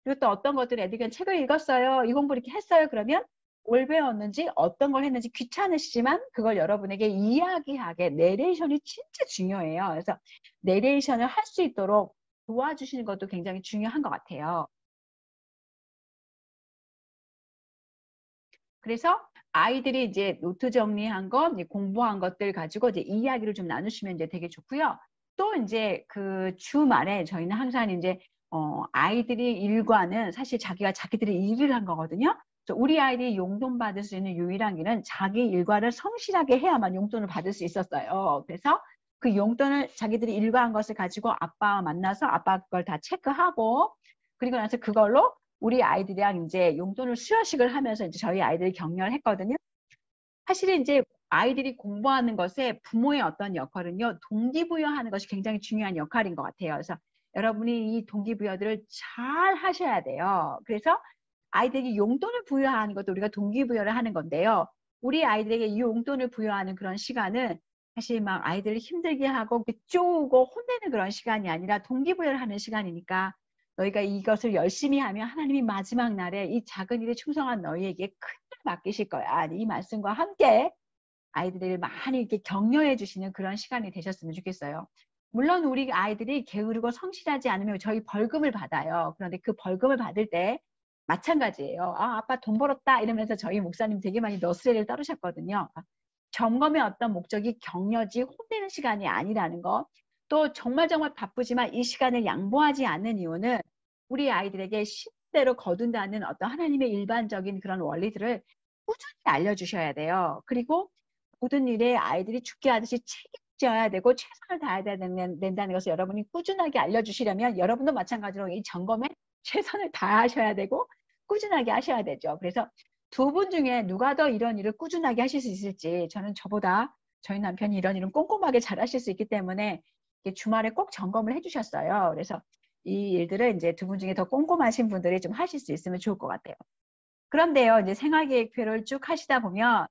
Speaker 1: 그리고 또 어떤 것들 애들이 그냥 책을 읽었어요. 이 공부 이렇게 했어요. 그러면 뭘 배웠는지 어떤 걸 했는지 귀찮으시지만 그걸 여러분에게 이야기하게 내레이션이 진짜 중요해요. 그래서 내레이션을 할 수 있도록 도와주시는 것도 굉장히 중요한 것 같아요. 그래서 아이들이 이제 노트 정리한 것, 공부한 것들 가지고 이제 이야기를 좀 나누시면 이제 되게 좋고요. 또 이제 그 주말에 저희는 항상 이제 아이들이 일과는 사실 자기들이 일을 한 거거든요. 우리 아이들이 용돈 받을 수 있는 유일한 길은 자기 일과를 성실하게 해야만 용돈을 받을 수 있었어요. 그래서 그 용돈을 자기들이 일과한 것을 가지고 아빠와 만나서 아빠 그걸 다 체크하고 그리고 나서 그걸로 우리 아이들이랑 이제 용돈을 수여식을 하면서 이제 저희 아이들이 격려를 했거든요. 사실은 이제 아이들이 공부하는 것에 부모의 어떤 역할은요, 동기부여하는 것이 굉장히 중요한 역할인 것 같아요. 그래서 여러분이 이 동기부여들을 잘 하셔야 돼요. 그래서 아이들에게 용돈을 부여하는 것도 우리가 동기부여를 하는 건데요. 우리 아이들에게 이 용돈을 부여하는 그런 시간은 사실 막 아이들을 힘들게 하고 쪼우고 혼내는 그런 시간이 아니라 동기부여를 하는 시간이니까 너희가 이것을 열심히 하면 하나님이 마지막 날에 이 작은 일에 충성한 너희에게 큰 일 맡기실 거야. 이 말씀과 함께 아이들을 많이 이렇게 격려해 주시는 그런 시간이 되셨으면 좋겠어요. 물론 우리 아이들이 게으르고 성실하지 않으면 저희 벌금을 받아요. 그런데 그 벌금을 받을 때 마찬가지예요. 아, 아빠 돈 벌었다 이러면서 저희 목사님 되게 많이 너스레를 떨으셨거든요. 점검의 어떤 목적이 격려지 혼내는 시간이 아니라는 거. 또 정말 바쁘지만 이 시간을 양보하지 않는 이유는 우리 아이들에게 신대로 거둔다는 어떤 하나님의 일반적인 그런 원리들을 꾸준히 알려주셔야 돼요. 그리고 모든 일에 아이들이 죽게 하듯이 책임져야 되고 최선을 다해야 된다는 것을 여러분이 꾸준하게 알려주시려면 여러분도 마찬가지로 이 점검에 최선을 다하셔야 되고 꾸준하게 하셔야 되죠. 그래서 두 분 중에 누가 더 이런 일을 꾸준하게 하실 수 있을지 저는 저보다 저희 남편이 이런 일은 꼼꼼하게 잘 하실 수 있기 때문에 주말에 꼭 점검을 해주셨어요. 그래서 이 일들을 이제 두 분 중에 더 꼼꼼하신 분들이 좀 하실 수 있으면 좋을 것 같아요. 그런데요, 이제 생활계획표를 쭉 하시다 보면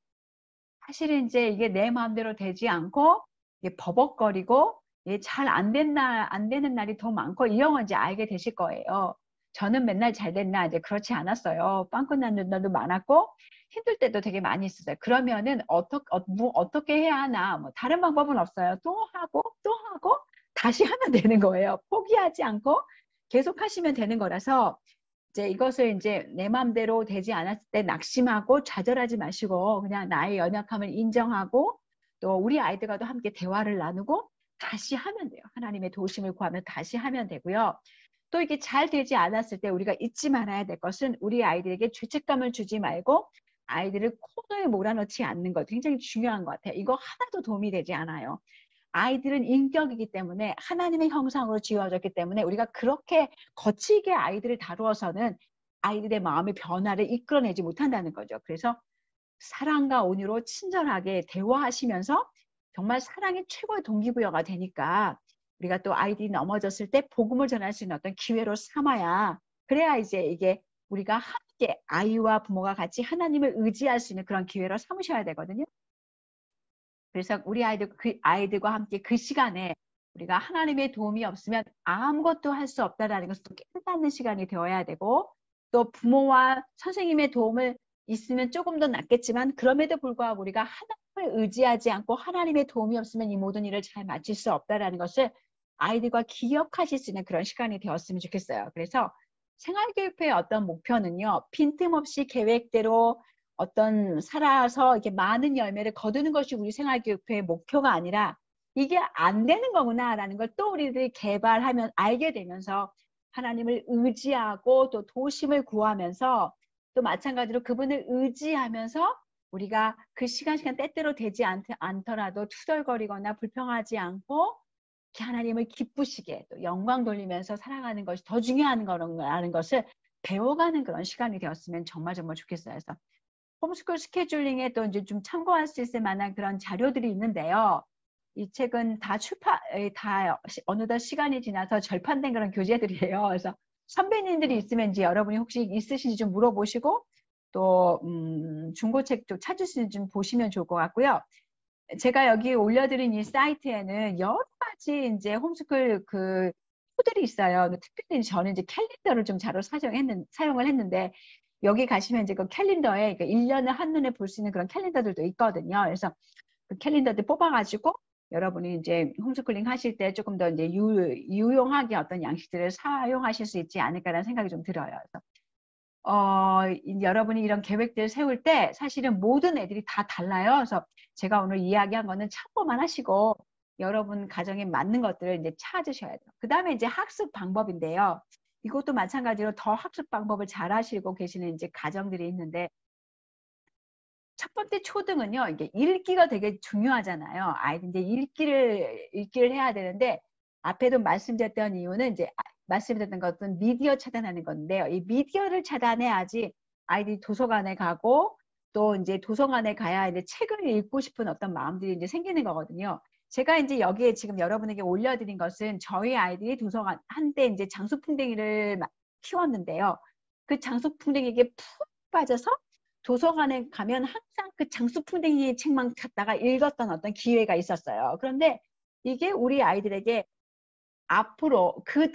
Speaker 1: 사실은 이제 이게 내 마음대로 되지 않고 이게 버벅거리고 잘 안 되는 날이 더 많고 이 영어 이제 알게 되실 거예요. 저는 맨날 잘 됐나 이제 그렇지 않았어요. 빵꾸 나는 날도 많았고 힘들 때도 되게 많이 있었어요. 그러면은 어떻게 해야 하나 뭐 다른 방법은 없어요. 또 하고 다시 하면 되는 거예요. 포기하지 않고 계속 하시면 되는 거라서 이제 이것을 이제 내 마음대로 되지 않았을 때 낙심하고 좌절하지 마시고 그냥 나의 연약함을 인정하고 또 우리 아이들과도 함께 대화를 나누고 다시 하면 돼요. 하나님의 도우심을 구하면 다시 하면 되고요. 또 이게 잘 되지 않았을 때 우리가 잊지 말아야 될 것은 우리 아이들에게 죄책감을 주지 말고 아이들을 코너에 몰아넣지 않는 것 굉장히 중요한 것 같아요. 이거 하나도 도움이 되지 않아요. 아이들은 인격이기 때문에 하나님의 형상으로 지어졌기 때문에 우리가 그렇게 거칠게 아이들을 다루어서는 아이들의 마음의 변화를 이끌어내지 못한다는 거죠. 그래서 사랑과 온유로 친절하게 대화하시면서 정말 사랑이 최고의 동기부여가 되니까 우리가 또 아이들이 넘어졌을 때 복음을 전할 수 있는 어떤 기회로 삼아야 그래야 이제 이게 우리가 함께 아이와 부모가 같이 하나님을 의지할 수 있는 그런 기회로 삼으셔야 되거든요. 그래서 우리 아이들과 함께 그 시간에 우리가 하나님의 도움이 없으면 아무것도 할 수 없다라는 것을 또 깨닫는 시간이 되어야 되고 또 부모와 선생님의 도움을 있으면 조금 더 낫겠지만 그럼에도 불구하고 우리가 하나님을 의지하지 않고 하나님의 도움이 없으면 이 모든 일을 잘 마칠 수 없다라는 것을 아이들과 기억하실 수 있는 그런 시간이 되었으면 좋겠어요. 그래서 생활교육부의 어떤 목표는요. 빈틈없이 계획대로 어떤 살아서 이렇게 많은 열매를 거두는 것이 우리 생활교육부의 목표가 아니라 이게 안 되는 거구나라는 걸 또 우리들이 개발하면 알게 되면서 하나님을 의지하고 또 도심을 구하면서 또 마찬가지로 그분을 의지하면서 우리가 그 시간 때때로 되지 않더라도 투덜거리거나 불평하지 않고 어떻게 하나님을 기쁘시게 또 영광 돌리면서 살아가는 것이 더 중요한 거라는 것을 배워가는 그런 시간이 되었으면 정말 정말 좋겠어요. 그래서 홈스쿨 스케줄링에 또 이제 좀 참고할 수 있을 만한 그런 자료들이 있는데요. 이 책은 다 어느덧 시간이 지나서 절판된 그런 교재들이에요. 그래서 선배님들이 있으면 이제 여러분이 혹시 있으신지 좀 물어보시고 또 중고책도 찾으시는지 좀 보시면 좋을 것 같고요. 제가 여기 올려드린 이 사이트에는 여러 가지 이제 홈스쿨 그 표들이 있어요. 특별히 저는 이제 캘린더를 좀 자료 사용을 했는데 여기 가시면 이제 그 캘린더에 1년을 한눈에 볼 수 있는 그런 캘린더들도 있거든요. 그래서 그 캘린더들 뽑아가지고 여러분이 이제 홈스쿨링 하실 때 조금 더 이제 유용하게 어떤 양식들을 사용하실 수 있지 않을까라는 생각이 좀 들어요. 그래서 여러분이 이런 계획들을 세울 때 사실은 모든 애들이 다 달라요. 그래서 제가 오늘 이야기한 거는 참고만 하시고 여러분 가정에 맞는 것들을 이제 찾으셔야 돼요. 그 다음에 이제 학습 방법인데요. 이것도 마찬가지로 더 학습 방법을 잘 하시고 계시는 이제 가정들이 있는데 첫 번째 초등은요, 이게 읽기가 되게 중요하잖아요. 아이들 이제 읽기를 해야 되는데 앞에도 말씀드렸던 이유는 이제 말씀드렸던 것은 미디어 차단하는 건데요. 이 미디어를 차단해야지 아이들이 도서관에 가고 또 이제 도서관에 가야 이제 책을 읽고 싶은 어떤 마음들이 이제 생기는 거거든요. 제가 이제 여기에 지금 여러분에게 올려드린 것은 저희 아이들이 도서관 한때 이제 장수풍뎅이를 키웠는데요. 그 장수풍뎅이에게 푹 빠져서 도서관에 가면 항상 그 장수풍뎅이 책만 갖다가 읽었던 어떤 기회가 있었어요. 그런데 이게 우리 아이들에게 앞으로 그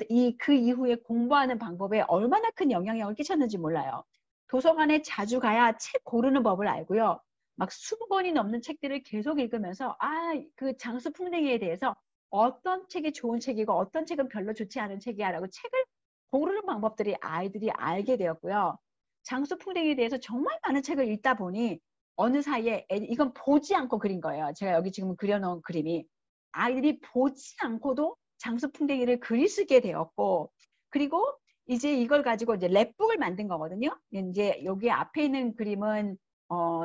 Speaker 1: 이후에 공부하는 방법에 얼마나 큰 영향력을 끼쳤는지 몰라요. 도서관에 자주 가야 책 고르는 법을 알고요. 막 20권이 넘는 책들을 계속 읽으면서 그 장수풍뎅이에 대해서 어떤 책이 좋은 책이고 어떤 책은 별로 좋지 않은 책이야 라고 책을 고르는 방법들이 아이들이 알게 되었고요. 장수풍뎅이에 대해서 정말 많은 책을 읽다 보니 어느 사이에 이건 보지 않고 그린 거예요. 제가 여기 지금 그려놓은 그림이 아이들이 보지 않고도 장수풍뎅이를 그릴 수 있게 되었고 그리고 이제 이걸 가지고 이제 랩북을 만든 거거든요. 이제 여기 앞에 있는 그림은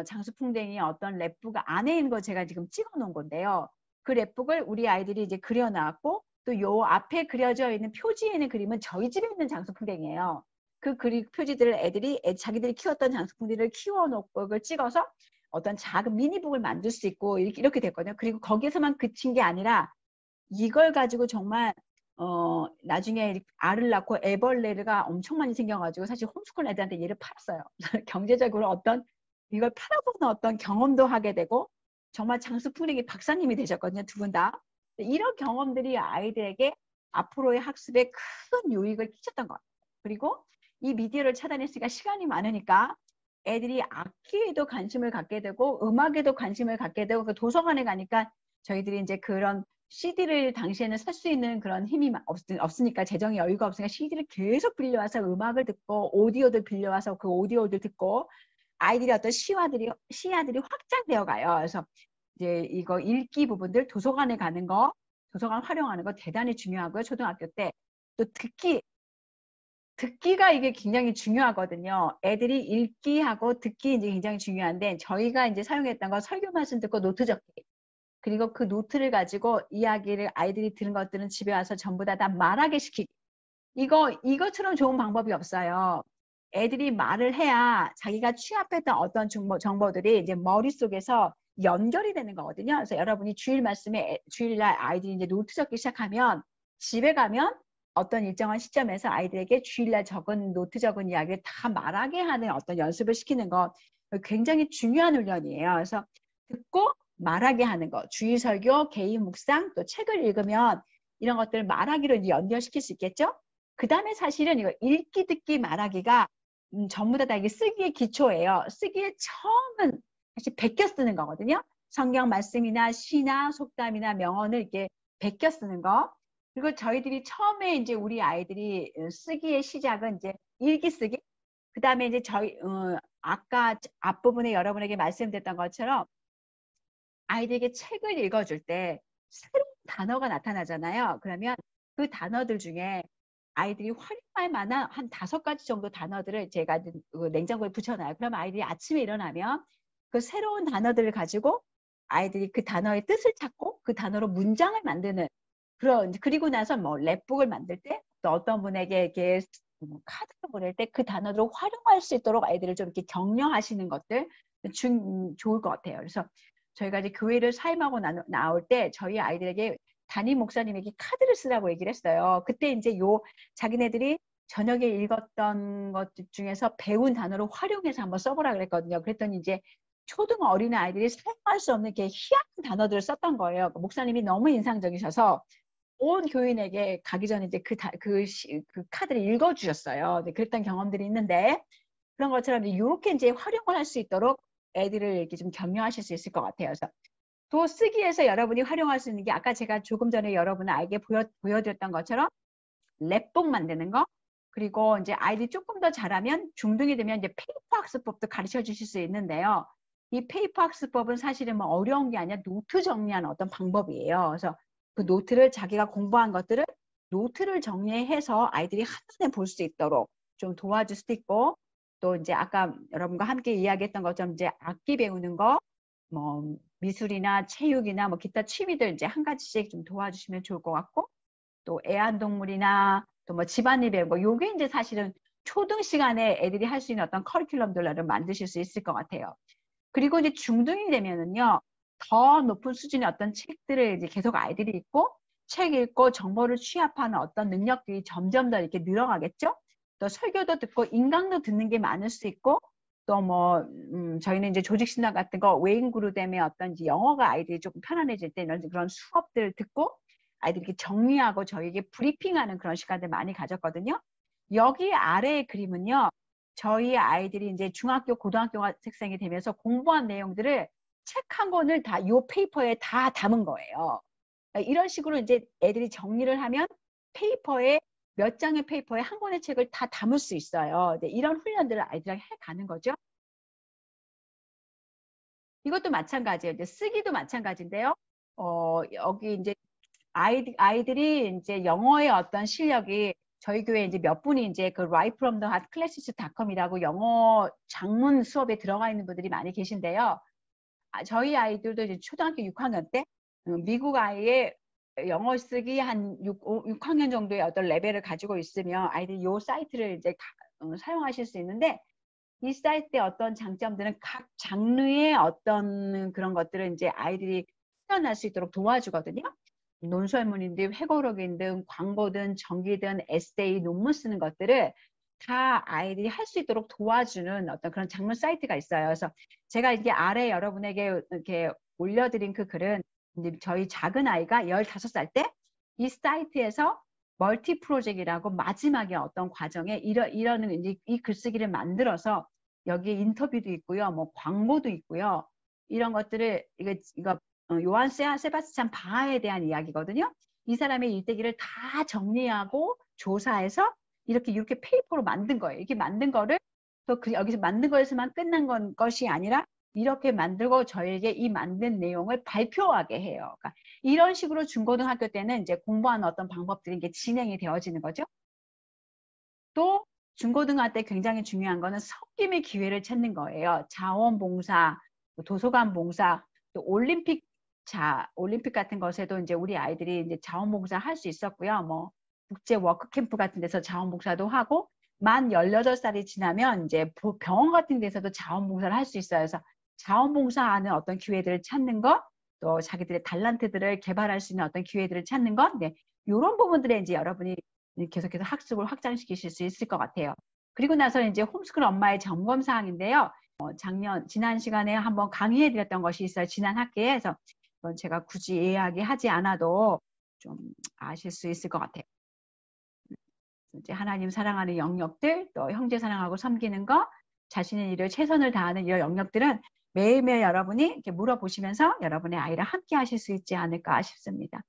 Speaker 1: 장수풍뎅이 어떤 랩북 안에 있는 거 제가 지금 찍어 놓은 건데요. 그 랩북을 우리 아이들이 이제 그려놨고 또 요 앞에 그려져 있는 표지에 있는 그림은 저희 집에 있는 장수풍뎅이에요. 그 표지들을 자기들이 키웠던 장수풍뎅이를 키워놓고 그걸 찍어서 어떤 작은 미니북을 만들 수 있고 이렇게 됐거든요. 그리고 거기서만 그친 게 아니라 이걸 가지고 정말 나중에 알을 낳고 애벌레가 엄청 많이 생겨가지고 사실 홈스쿨 애들한테 얘를 팔았어요. 경제적으로 이걸 팔아보는 어떤 경험도 하게 되고 정말 장수풍뎅이 박사님이 되셨거든요. 두 분 다. 이런 경험들이 아이들에게 앞으로의 학습에 큰 유익을 끼쳤던 것 같아요. 그리고 이 미디어를 차단했으니까 시간이 많으니까 애들이 악기에도 관심을 갖게 되고 음악에도 관심을 갖게 되고 그 도서관에 가니까 저희들이 이제 그런 CD를 당시에는 살 수 있는 그런 힘이 없으니까 재정의 여유가 없으니까 CD를 계속 빌려와서 음악을 듣고 오디오들 빌려와서 그 오디오들 듣고 아이들이 어떤 시야들이 확장되어 가요. 그래서 이제 이거 읽기 부분들 도서관에 가는 거, 도서관 활용하는 거 대단히 중요하고요. 초등학교 때 또 듣기가 이게 굉장히 중요하거든요. 애들이 읽기하고 듣기 이제 굉장히 중요한데 저희가 이제 사용했던 거 설교 말씀 듣고 노트 적기. 그리고 그 노트를 가지고 이야기를 아이들이 들은 것들은 집에 와서 전부 다 말하게 시키기. 이것처럼 좋은 방법이 없어요. 애들이 말을 해야 자기가 취합했던 어떤 정보들이 이제 머릿속에서 연결이 되는 거거든요. 그래서 여러분이 주일날 아이들이 이제 노트 적기 시작하면 집에 가면 어떤 일정한 시점에서 아이들에게 주일날 노트 적은 이야기를 다 말하게 하는 어떤 연습을 시키는 거 굉장히 중요한 훈련이에요. 그래서 듣고 말하게 하는 거, 주일 설교, 개인 묵상, 또 책을 읽으면 이런 것들을 말하기로 이제 연결시킬 수 있겠죠? 그 다음에 사실은 이거 읽기, 듣기, 말하기가 전부 다 이게 쓰기의 기초예요. 쓰기의 처음은 사실 베껴 쓰는 거거든요. 성경 말씀이나 시나 속담이나 명언을 이렇게 베껴 쓰는 거. 그리고 저희들이 처음에 이제 우리 아이들이 쓰기의 시작은 이제 일기 쓰기. 그 다음에 이제 아까 앞부분에 여러분에게 말씀드렸던 것처럼 아이들에게 책을 읽어줄 때 새로운 단어가 나타나잖아요. 그러면 그 단어들 중에 아이들이 활용할 만한 한 5가지 정도 단어들을 제가 냉장고에 붙여놔요. 그럼 아이들이 아침에 일어나면 그 새로운 단어들을 가지고 아이들이 그 단어의 뜻을 찾고 그 단어로 문장을 만드는 그리고 나서 뭐 랩북을 만들 때 또 어떤 분에게 이렇게 카드를 보낼 때 그 단어를 활용할 수 있도록 아이들을 좀 이렇게 격려하시는 것들 좋을 것 같아요. 그래서 저희가 이제 교회를 사임하고 나올 때 저희 아이들에게 담임 목사님에게 카드를 쓰라고 얘기를 했어요. 그때 이제 자기네들이 저녁에 읽었던 것 중에서 배운 단어를 활용해서 한번 써보라 그랬거든요. 그랬더니 이제 초등 어린 아이들이 사용할 수 없는 이렇게 희한한 단어들을 썼던 거예요. 목사님이 너무 인상적이셔서 온 교인에게 가기 전에 이제 그 카드를 읽어주셨어요. 네, 그랬던 경험들이 있는데 그런 것처럼 이렇게 이제 활용을 할 수 있도록 애들을 이렇게 좀 격려하실 수 있을 것 같아요. 그래서 또 쓰기에서 여러분이 활용할 수 있는 게 아까 제가 조금 전에 여러분 아이에게 보여드렸던 것처럼 랩북 만드는 거, 그리고 이제 아이들이 조금 더 잘하면 중등이 되면 이제 페이퍼 학습법도 가르쳐 주실 수 있는데요. 이 페이퍼 학습법은 사실은 뭐 어려운 게 아니라 노트 정리하는 어떤 방법이에요. 그래서 그 노트를 자기가 공부한 것들을 노트를 정리해서 아이들이 한눈에 볼 수 있도록 좀 도와줄 수도 있고, 또 이제 아까 여러분과 함께 이야기했던 것처럼 이제 악기 배우는 거, 뭐 미술이나 체육이나 뭐 기타 취미들 이제 한 가지씩 좀 도와주시면 좋을 것 같고, 또 애완동물이나 또 뭐 집안일 배우고, 요게 이제 사실은 초등 시간에 애들이 할 수 있는 어떤 커리큘럼들을 만드실 수 있을 것 같아요. 그리고 이제 중등이 되면은요, 더 높은 수준의 어떤 책들을 이제 계속 아이들이 읽고, 책 읽고 정보를 취합하는 어떤 능력들이 점점 더 이렇게 늘어가겠죠? 또 설교도 듣고 인강도 듣는 게 많을 수 있고, 또 뭐 저희는 이제 조직신학 같은 거 외인 그룹의 어떤 이제 영어가 아이들이 조금 편안해질 때 이런 그런 수업들을 듣고 아이들이 이렇게 정리하고 저희에게 브리핑하는 그런 시간들 많이 가졌거든요. 여기 아래의 그림은요, 저희 아이들이 이제 중학교, 고등학교 학생이 되면서 공부한 내용들을 책 한 권을 다 이 페이퍼에 다 담은 거예요. 이런 식으로 이제 애들이 정리를 하면 페이퍼에 몇 장의 페이퍼에 한 권의 책을 다 담을 수 있어요. 네, 이런 훈련들을 아이들이 해가는 거죠. 이것도 마찬가지예요. 이제 쓰기도 마찬가지인데요. 여기 이제 아이들이 이제 영어의 어떤 실력이 저희 교회 이제 몇 분이 이제 그 Right from the Heart classes.com이라고 영어 장문 수업에 들어가 있는 분들이 많이 계신데요. 저희 아이들도 이제 초등학교 6학년 때 미국 아이의 영어 쓰기 한 6학년 정도의 어떤 레벨을 가지고 있으면 아이들이 이 사이트를 이제 사용하실 수 있는데, 이 사이트의 어떤 장점들은 각 장르의 어떤 그런 것들을 이제 아이들이 표현할 수 있도록 도와주거든요. 논설문이든 회고록이든 광고든 전기든 에세이, 논문 쓰는 것들을 다 아이들이 할 수 있도록 도와주는 어떤 그런 장르 사이트가 있어요. 그래서 제가 이게 아래 여러분에게 이렇게 올려드린 그 글은 이제 저희 작은 아이가 15살 때 이 사이트에서 멀티 프로젝트라고 마지막에 어떤 과정에 이러는 이제 이 글쓰기를 만들어서 여기에 인터뷰도 있고요, 뭐 광고도 있고요, 이런 것들을 이거 요한 세바스찬 바하에 대한 이야기거든요. 이 사람의 일대기를 다 정리하고 조사해서 이렇게 페이퍼로 만든 거예요. 이렇게 만든 거를 또 여기서 만든 거에서만 끝난 것이 아니라 이렇게 만들고 저에게 이 만든 내용을 발표하게 해요. 그러니까 이런 식으로 중고등학교 때는 이제 공부하는 어떤 방법들이 이게 진행이 되어지는 거죠. 또 중고등학교 때 굉장히 중요한 거는 섬김의 기회를 찾는 거예요. 자원봉사, 도서관 봉사, 또 올림픽 같은 것에도 이제 우리 아이들이 이제 자원봉사 할 수 있었고요. 뭐 국제 워크캠프 같은 데서 자원봉사도 하고, 만 18살이 지나면 이제 병원 같은 데서도 자원봉사를 할 수 있어요. 그래서 자원봉사하는 어떤 기회들을 찾는 것, 또 자기들의 탤런트들을 개발할 수 있는 어떤 기회들을 찾는 것, 네, 이런 부분들에 이제 여러분이 계속해서 학습을 확장시키실 수 있을 것 같아요. 그리고 나서 이제 홈스쿨 엄마의 점검 사항인데요. 지난 시간에 한번 강의해 드렸던 것이 있어요. 지난 학기에서 제가 굳이 이야기하지 않아도 좀 아실 수 있을 것 같아요. 이제 하나님 사랑하는 영역들, 또 형제 사랑하고 섬기는 것, 자신의 일을 최선을 다하는 이런 영역들은 매일매일 여러분이 이렇게 물어보시면서 여러분의 아이랑 함께 하실 수 있지 않을까 싶습니다.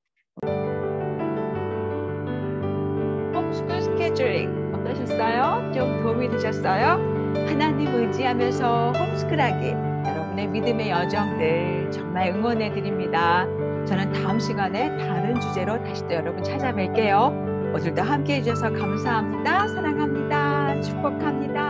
Speaker 1: 홈스쿨 스케줄링 어떠셨어요? 좀 도움이 되셨어요? 하나님 의지하면서 홈스쿨하기, 여러분의 믿음의 여정들 정말 응원해 드립니다. 저는 다음 시간에 다른 주제로 다시 또 여러분 찾아뵐게요. 오늘도 함께 해주셔서 감사합니다. 사랑합니다. 축복합니다.